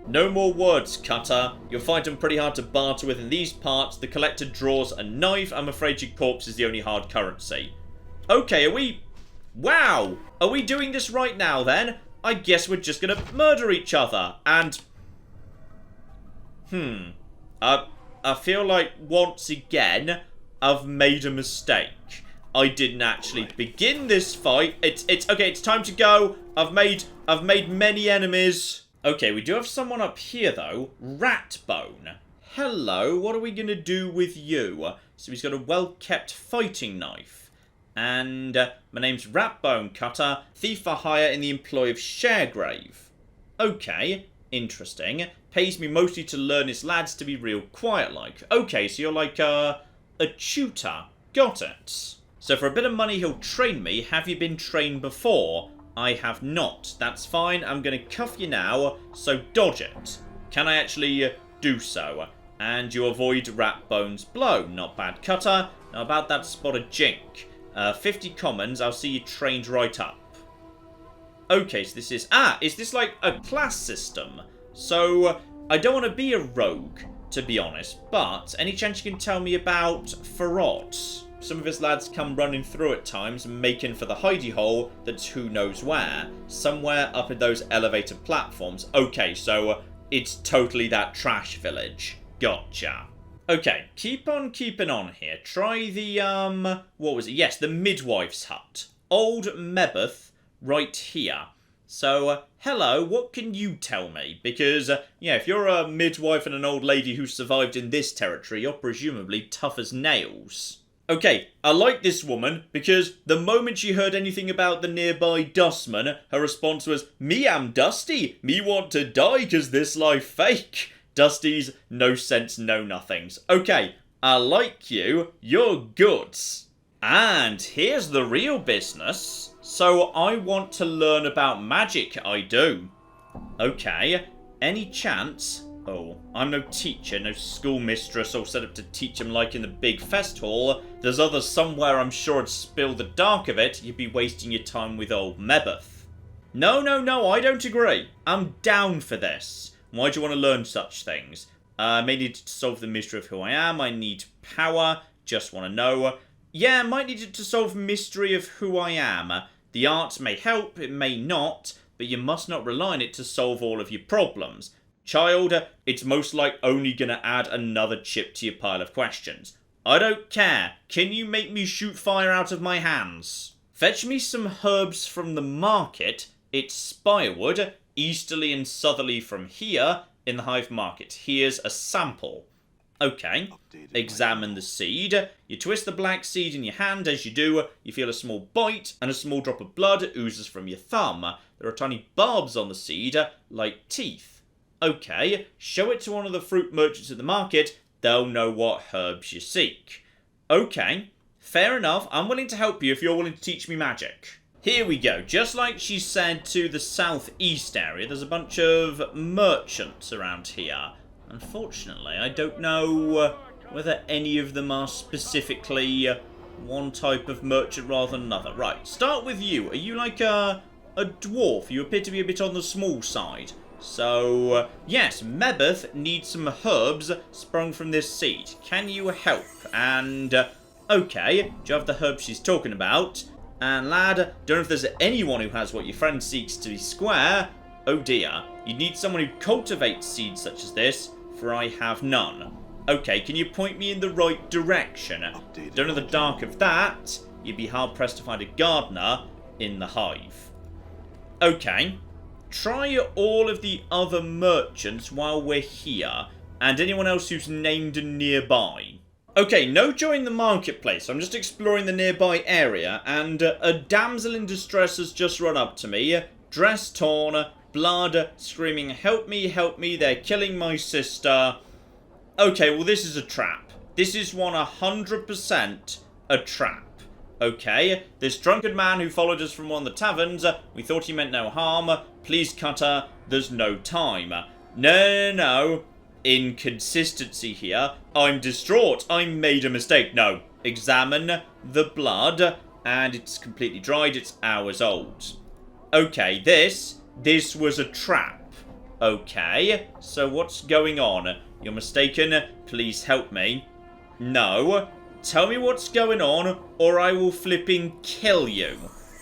No more words, Cutter. You'll find them pretty hard to barter with in these parts. The collector draws a knife. I'm afraid your corpse is the only hard currency. Okay, are we... Wow! Are we doing this right now, then? I guess we're just gonna murder each other, and... I feel like, once again, I've made a mistake. I didn't actually begin this fight. Okay, it's time to go. I've made many enemies. Okay, we do have someone up here, though. Ratbone. Hello, what are we gonna do with you? So he's got a well-kept fighting knife. And my name's Ratbone Cutter, thief for hire in the employ of Sharegrave. Okay, interesting. Pays me mostly to learn his lads to be real quiet-like. Okay, so you're like a tutor. Got it. So for a bit of money he'll train me. Have you been trained before? I have not. That's fine. I'm going to cuff you now, so dodge it. Can I actually do so? And you avoid Ratbone's blow. Not bad, Cutter. Now about that spot of jink. 50 commons. I'll see you trained right up. Okay, so this is... is this like a class system? So, I don't want to be a rogue, to be honest, but any chance you can tell me about Farod? Some of his lads come running through at times, making for the hidey hole that's who knows where. Somewhere up in those elevated platforms. Okay, so it's totally that trash village. Gotcha. Okay, keep on keeping on here. Try the, what was it? Yes, the midwife's hut. Old Mebeth, right here. So, hello, what can you tell me? Because, yeah, if you're a midwife and an old lady who survived in this territory, you're presumably tough as nails. Okay, I like this woman, because the moment she heard anything about the nearby dustman, her response was, "Me am Dusty, me want to die cause this life fake." Dusty's no sense, no nothings. Okay, I like you, you're good. And here's the real business. So I want to learn about magic, I do. Okay, any chance... Oh, I'm no teacher, no schoolmistress all set up to teach him like in the big fest hall. There's others somewhere I'm sure would spill the dark of it. You'd be wasting your time with old Mebeth. No, I don't agree. I'm down for this. Why do you want to learn such things? I may need to solve the mystery of who I am. I need power. Just want to know. Yeah, I might need it to solve mystery of who I am. The art may help, it may not, but you must not rely on it to solve all of your problems. Child, it's most like only gonna add another chip to your pile of questions. I don't care. Can you make me shoot fire out of my hands? Fetch me some herbs from the market. It's spirewood, easterly and southerly from here, in the hive market. Here's a sample. Okay, examine the seed. You twist the black seed in your hand. As you do, you feel a small bite and a small drop of blood oozes from your thumb. There are tiny barbs on the seed, like teeth. Okay, show it to one of the fruit merchants at the market. They'll know what herbs you seek. Okay, fair enough. I'm willing to help you if you're willing to teach me magic. Here we go. Just like she said to the southeast area, there's a bunch of merchants around here. Unfortunately, I don't know whether any of them are specifically one type of merchant rather than another. Right, start with you. Are you like a dwarf? You appear to be a bit on the small side. So, yes, Mebeth needs some herbs sprung from this seed. Can you help? And, okay, do you have the herbs she's talking about? And, lad, don't know if there's anyone who has what your friend seeks to be square. Oh dear, you need someone who cultivates seeds such as this, for I have none. Okay, can you point me in the right direction? Don't know the dark of that. You'd be hard-pressed to find a gardener in the hive. Okay. Try all of the other merchants while we're here, and anyone else who's named nearby. Okay, no joy in the marketplace. I'm just exploring the nearby area, and a damsel in distress has just run up to me, dress torn, blood, screaming, help me, they're killing my sister. Okay, well this is a trap. This is 100% a trap. Okay, this drunken man who followed us from one of the taverns, we thought he meant no harm. Please, Cutter, there's no time. No. Inconsistency here. I'm distraught. I made a mistake. No. Examine the blood, and it's completely dried. It's hours old. Okay, this was a trap. Okay, so what's going on? You're mistaken. Please help me. No. tell me what's going on, or I will flipping kill you.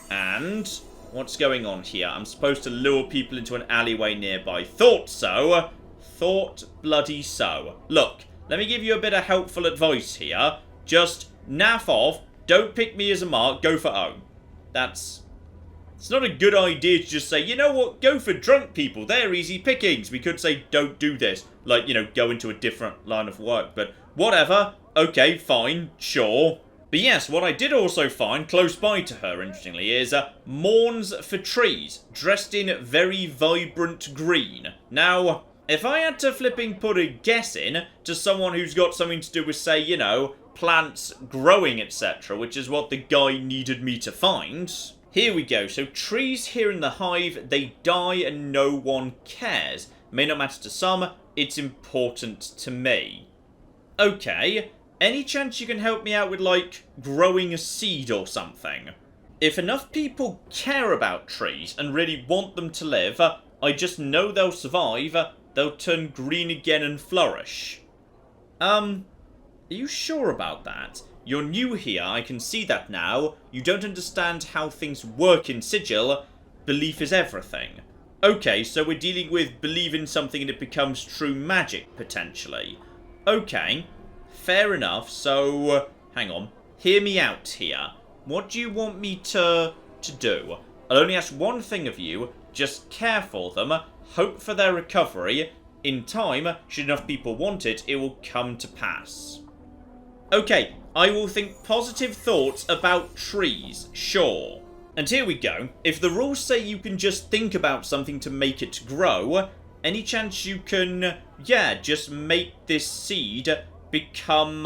And what's going on here? I'm supposed to lure people into an alleyway nearby. Thought so. Thought bloody so. Look, let me give you a bit of helpful advice here. Just naff off. Don't pick me as a mark. Go for O. It's not a good idea to just say, you know what, go for drunk people. They're easy pickings. We could say, don't do this. Like, you know, go into a different line of work. But whatever. Okay, fine. Sure. But yes, what I did also find close by to her, interestingly, is Mourns for Trees, dressed in very vibrant green. Now, if I had to flipping put a guess in to someone who's got something to do with, say, you know, plants growing, etc., which is what the guy needed me to find. Here we go. So trees here in the hive, they die and no one cares. May not matter to some, it's important to me. Okay, any chance you can help me out with, like, growing a seed or something? If enough people care about trees and really want them to live, I just know they'll survive, they'll turn green again and flourish. Are you sure about that? You're new here, I can see that now. You don't understand how things work in Sigil. Belief is everything. Okay, so we're dealing with believe in something and it becomes true magic, potentially. Okay, fair enough. So, hang on. Hear me out here. What do you want me to do? I'll only ask one thing of you. Just care for them. Hope for their recovery. In time, should enough people want it, it will come to pass. Okay, I will think positive thoughts about trees, sure. And here we go. If the rules say you can just think about something to make it grow, any chance you can, yeah, just make this seed become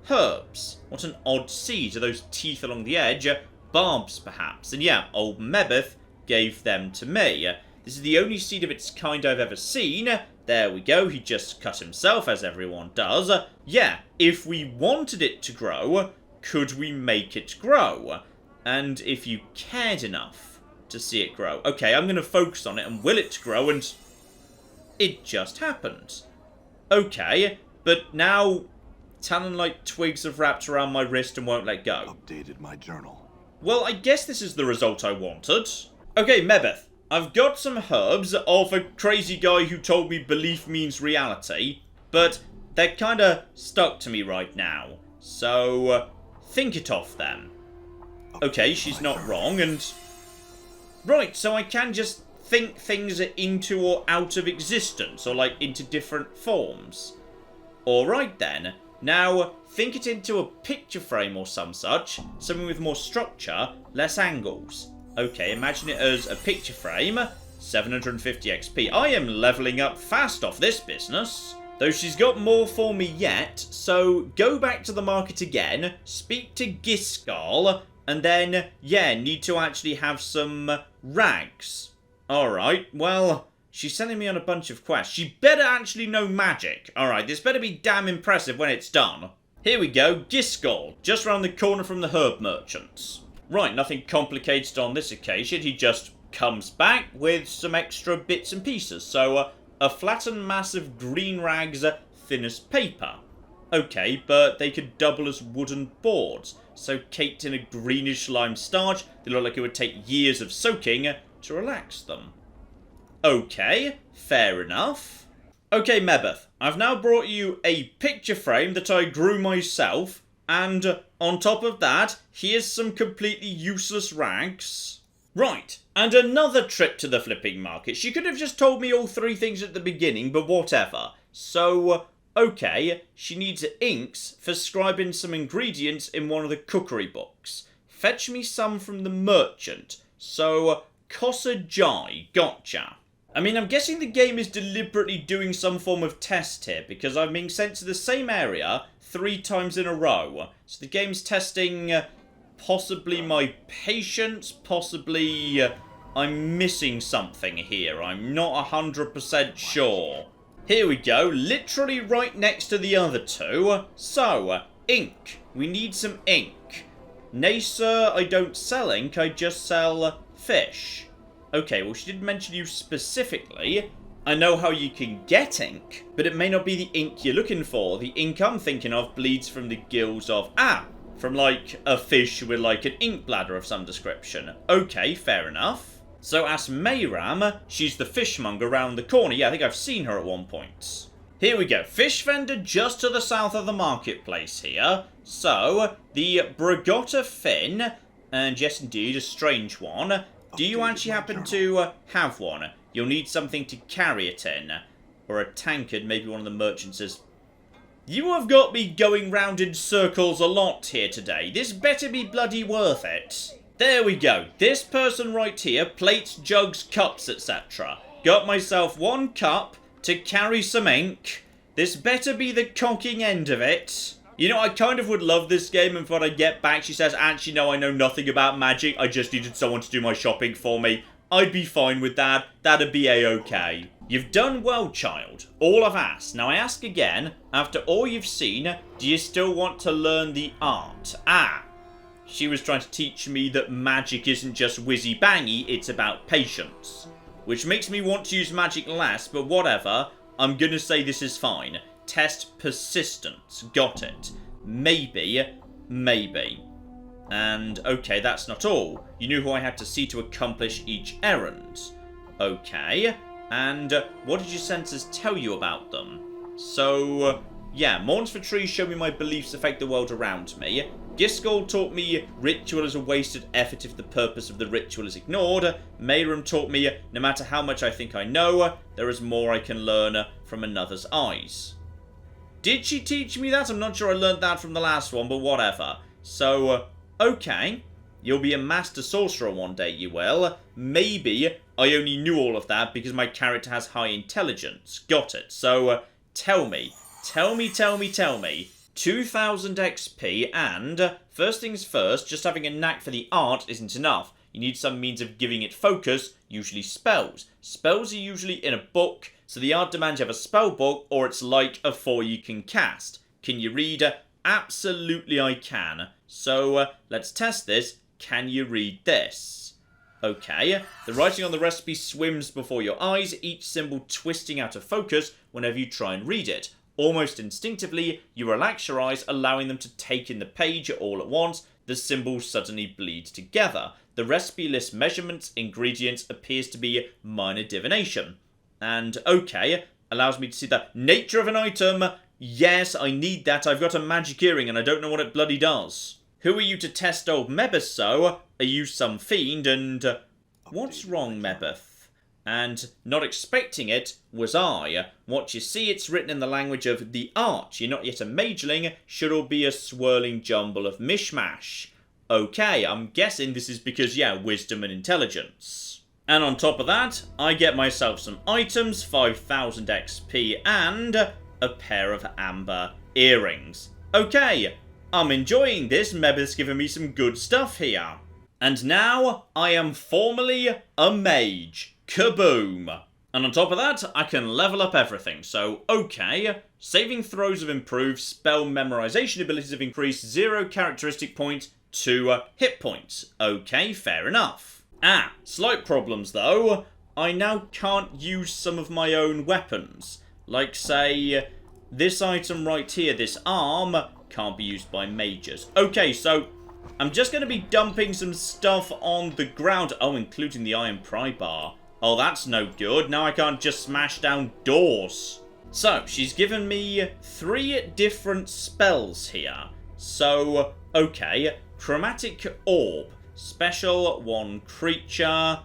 herbs? What an odd seed. Are those teeth along the edge? Barbs, perhaps. And yeah, old Mebeth gave them to me. This is the only seed of its kind I've ever seen. There we go, he just cut himself, as everyone does. Yeah, if we wanted it to grow, could we make it grow? And if you cared enough to see it grow. Okay, I'm going to focus on it and will it grow, and it just happened. Okay, but now talon-like twigs have wrapped around my wrist and won't let go. Updated my journal. Well, I guess this is the result I wanted. Okay, Mebeth. I've got some herbs of a crazy guy who told me belief means reality, but they're kinda stuck to me right now. So, think it off then. Okay, she's not wrong, and... Right, so I can just think things into or out of existence, or like into different forms. Alright then. Now, think it into a picture frame or some such, something with more structure, less angles. Okay, imagine it as a picture frame, 750 XP. I am leveling up fast off this business. Though she's got more for me yet, so go back to the market again, speak to Giscal, and then, yeah, need to actually have some rags. Alright, well, she's sending me on a bunch of quests. She better actually know magic. Alright, this better be damn impressive when it's done. Here we go, Giscal, just round the corner from the herb merchants. Right, nothing complicated on this occasion. He just comes back with some extra bits and pieces. So, a flattened mass of green rags, thin as paper. Okay, but they could double as wooden boards. So, caked in a greenish lime starch, they look like it would take years of soaking to relax them. Okay, fair enough. Okay, Mebeth, I've now brought you a picture frame that I grew myself. And on top of that, here's some completely useless rags. Right, and another trip to the flipping market. She could have just told me all three things at the beginning, but whatever. So, okay, she needs inks for scribing some ingredients in one of the cookery books. Fetch me some from the merchant. So, Kosa Jai, gotcha. I mean, I'm guessing the game is deliberately doing some form of test here, because I'm being sent to the same area 3 times in a row. So the game's testing possibly my patience, possibly I'm missing something here. I'm not 100% sure. Here we go, literally right next to the other two. So, ink. We need some ink. Nay, sir, I don't sell ink, I just sell fish. Okay, well, she didn't mention you specifically. I know how you can get ink, but it may not be the ink you're looking for. The ink I'm thinking of bleeds from the gills of... from like a fish with like an ink bladder of some description. Okay, fair enough. So ask Mayram, she's the fishmonger around the corner. Yeah, I think I've seen her at one point. Here we go, fish vendor just to the south of the marketplace here. So, the Bragotta fin, and yes indeed, a strange one. Do you actually happen to have one? You'll need something to carry it in. Or a tankard, maybe one of the merchants says, "You have got me going round in circles a lot here today. This better be bloody worth it." There we go. This person right here, plates, jugs, cups, etc. Got myself one cup to carry some ink. This better be the cocking end of it. You know, I kind of would love this game, and when I get back, she says, "Actually, no, I know nothing about magic. I just needed someone to do my shopping for me." I'd be fine with that. That'd be a-okay. You've done well, child. All I've asked. Now, I ask again, after all you've seen, do you still want to learn the art? She was trying to teach me that magic isn't just whizzy-bangy, it's about patience. Which makes me want to use magic less, but whatever. I'm gonna say this is fine. Test persistence. Got it. Maybe. And, okay, that's not all. You knew who I had to see to accomplish each errand. Okay. And what did your senses tell you about them? So, yeah, Mourns for Trees show me my beliefs affect the world around me. Gisgold taught me ritual is a wasted effort if the purpose of the ritual is ignored. Mayram taught me no matter how much I think I know, there is more I can learn from another's eyes. Did she teach me that? I'm not sure I learned that from the last one, but whatever. So, okay. You'll be a master sorcerer one day, you will. Maybe I only knew all of that because my character has high intelligence. Got it. So, tell me. 2,000 XP, and first things first, just having a knack for the art isn't enough. You need some means of giving it focus, usually spells. Spells are usually in a book, so the art demands you have a spell book, or it's like a 4 you can cast. Can you read? Absolutely I can. So, let's test this. Can you read this? Okay. The writing on the recipe swims before your eyes, each symbol twisting out of focus whenever you try and read it. Almost instinctively, you relax your eyes, allowing them to take in the page all at once. The symbols suddenly bleed together. The recipe lists measurements, ingredients, appears to be minor divination. And, okay, allows me to see the nature of an item. Yes, I need that. I've got a magic earring and I don't know what it bloody does. Who are you to test old Mebeth so? Are you some fiend? And, what's wrong, Mebeth? And not expecting it was I. What you see, it's written in the language of the art. You're not yet a mageling, should all be a swirling jumble of mishmash. Okay, I'm guessing this is because, yeah, wisdom and intelligence. And on top of that, I get myself some items, 5,000 XP, and a pair of amber earrings. Okay, I'm enjoying this. Mebeth's giving me some good stuff here. And now, I am formally a mage. Kaboom! And on top of that, I can level up everything. So, okay. Saving throws have improved. Spell memorization abilities have increased. 0 characteristic points, 2 hit points. Okay, fair enough. Slight problems though. I now can't use some of my own weapons. Like, say, this item right here, this arm, can't be used by mages. Okay, so I'm just going to be dumping some stuff on the ground. Oh, including the iron pry bar. Oh, that's no good. Now I can't just smash down doors. So, she's given me 3 different spells here. So, okay. Chromatic Orb. Special, 1 creature.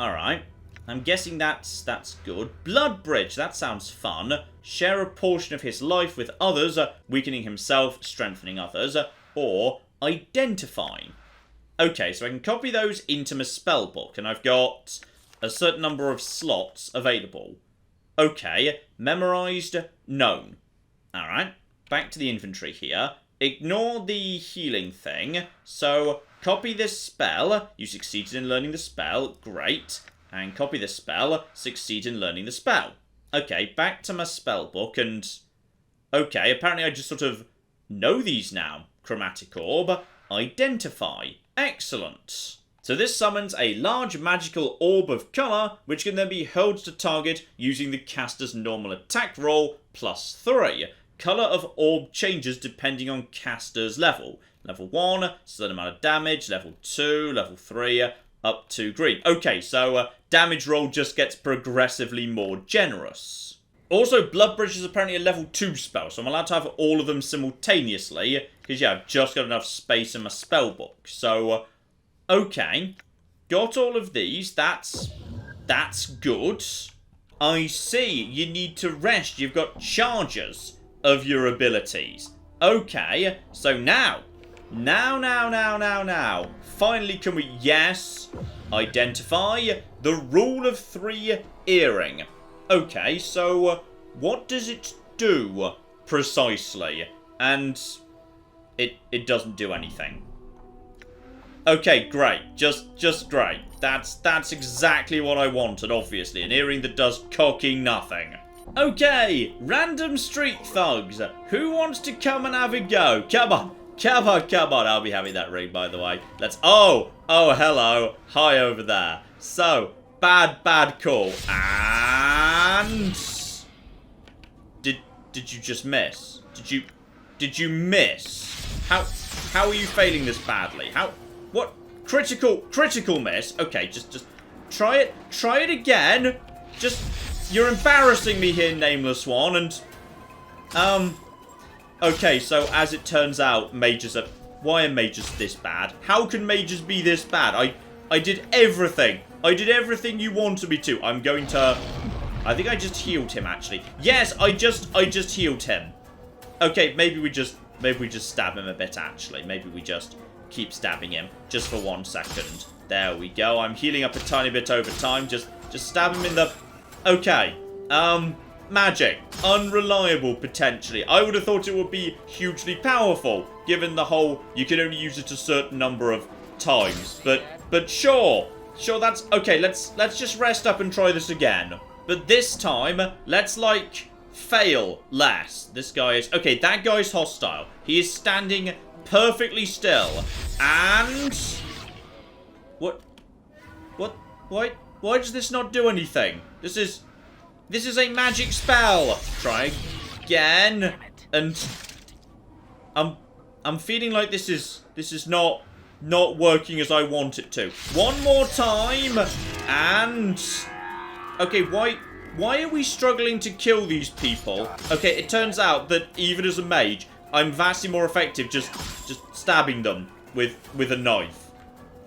Alright. I'm guessing that's good. Blood Bridge. That sounds fun. Share a portion of his life with others, weakening himself, strengthening others. Or Identify. Okay, so I can copy those into my spellbook, and I've got a certain number of slots available. Okay, memorized, known. Alright, back to the inventory here. Ignore the healing thing. So, copy this spell. You succeeded in learning the spell. Great. And copy this spell. Succeed in learning the spell. Okay, back to my spellbook and... Okay, apparently I just sort of know these now. Chromatic Orb. Identify. Excellent. So this summons a large magical orb of colour, which can then be hurled to target using the caster's normal attack roll +3. Colour of orb changes depending on caster's level. Level 1, certain amount of damage. Level 2, level 3, up to green. Okay, so damage roll just gets progressively more generous. Also, Blood Bridge is apparently a level 2 spell, so I'm allowed to have all of them simultaneously, because, yeah, I've just got enough space in my spell book. So, okay, got all of these, that's good. I see, you need to rest, you've got charges of your abilities. Okay, so now, finally can we, yes, identify the rule of 3 earring. Okay, so what does it do precisely? And it doesn't do anything. Okay, great. Just great. That's exactly what I wanted, obviously. An earring that does cocking nothing. Okay, random street thugs. Who wants to come and have a go? Come on. I'll be having that ring, by the way. Let's... Oh, hello. Hi over there. So... Bad call. And did you just miss? Did you miss? How are you failing this badly? What critical miss? Okay, just try it again. You're embarrassing me here, Nameless One, and okay, so as it turns out, mages are... Why are mages this bad? How can mages be this bad? I did everything. I did everything you wanted me to. I'm going to... I think I just healed him, actually. Yes, I just healed him. Okay, maybe we just stab him a bit, actually. Maybe we just keep stabbing him just for 1 second. There we go. I'm healing up a tiny bit over time. Just stab him in the... Okay. Magic. Unreliable, potentially. I would have thought it would be hugely powerful, given the whole... You can only use it a certain number of times. But sure... Sure, that's... Okay, let's just rest up and try this again. But this time, let's, like, fail less. This guy is... Okay, that guy's hostile. He is standing perfectly still. And... What? Why does this not do anything? This is a magic spell. Try again. And... I'm feeling like this is not working as I want it to. One more time, and... Okay, why are we struggling to kill these people? Okay, it turns out that even as a mage, I'm vastly more effective just stabbing them with a knife.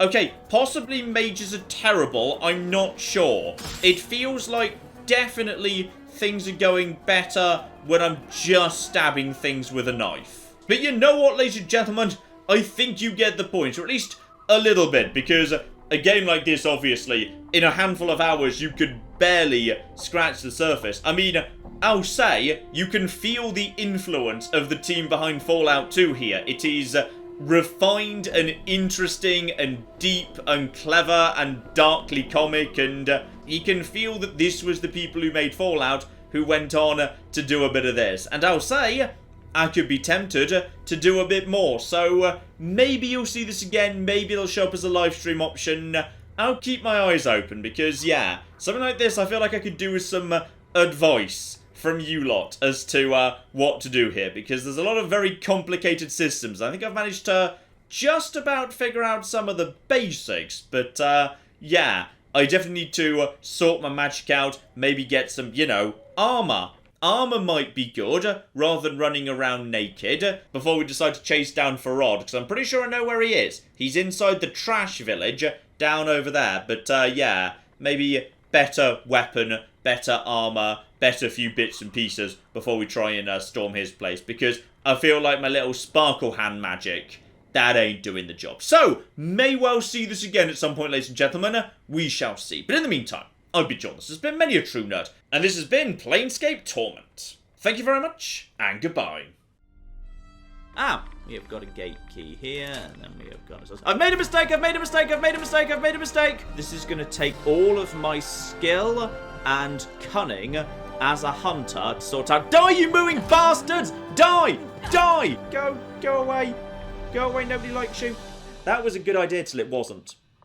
Okay, possibly mages are terrible, I'm not sure. It feels like definitely things are going better when I'm just stabbing things with a knife. But you know what, ladies and gentlemen? I think you get the point, or at least a little bit, because a game like this, obviously, in a handful of hours, you could barely scratch the surface. I mean, I'll say, you can feel the influence of the team behind Fallout 2 here. It is refined and interesting and deep and clever and darkly comic, and you can feel that this was the people who made Fallout who went on to do a bit of this. And I'll say... I could be tempted to do a bit more, so maybe you'll see this again, maybe it'll show up as a live stream option. I'll keep my eyes open, because, yeah, something like this I feel like I could do with some advice from you lot as to what to do here, because there's a lot of very complicated systems. I think I've managed to just about figure out some of the basics, but, yeah, I definitely need to sort my magic out, maybe get some, you know, armor. Armor might be good, rather than running around naked, before we decide to chase down Farod, because I'm pretty sure I know where he is. He's inside the trash village, down over there, but, yeah, maybe better weapon, better armor, better few bits and pieces, before we try and storm his place, because I feel like my little sparkle hand magic, that ain't doing the job. So, may well see this again at some point, ladies and gentlemen, we shall see. But in the meantime, I've been John, this has been Many a True Nerd, and this has been Planescape Torment. Thank you very much, and goodbye. We have got a gate key here, and then we have got... I've made a mistake! This is going to take all of my skill and cunning as a hunter to sort out... Die, you mooing bastards! Die! Go away. Go away, nobody likes you. That was a good idea till it wasn't.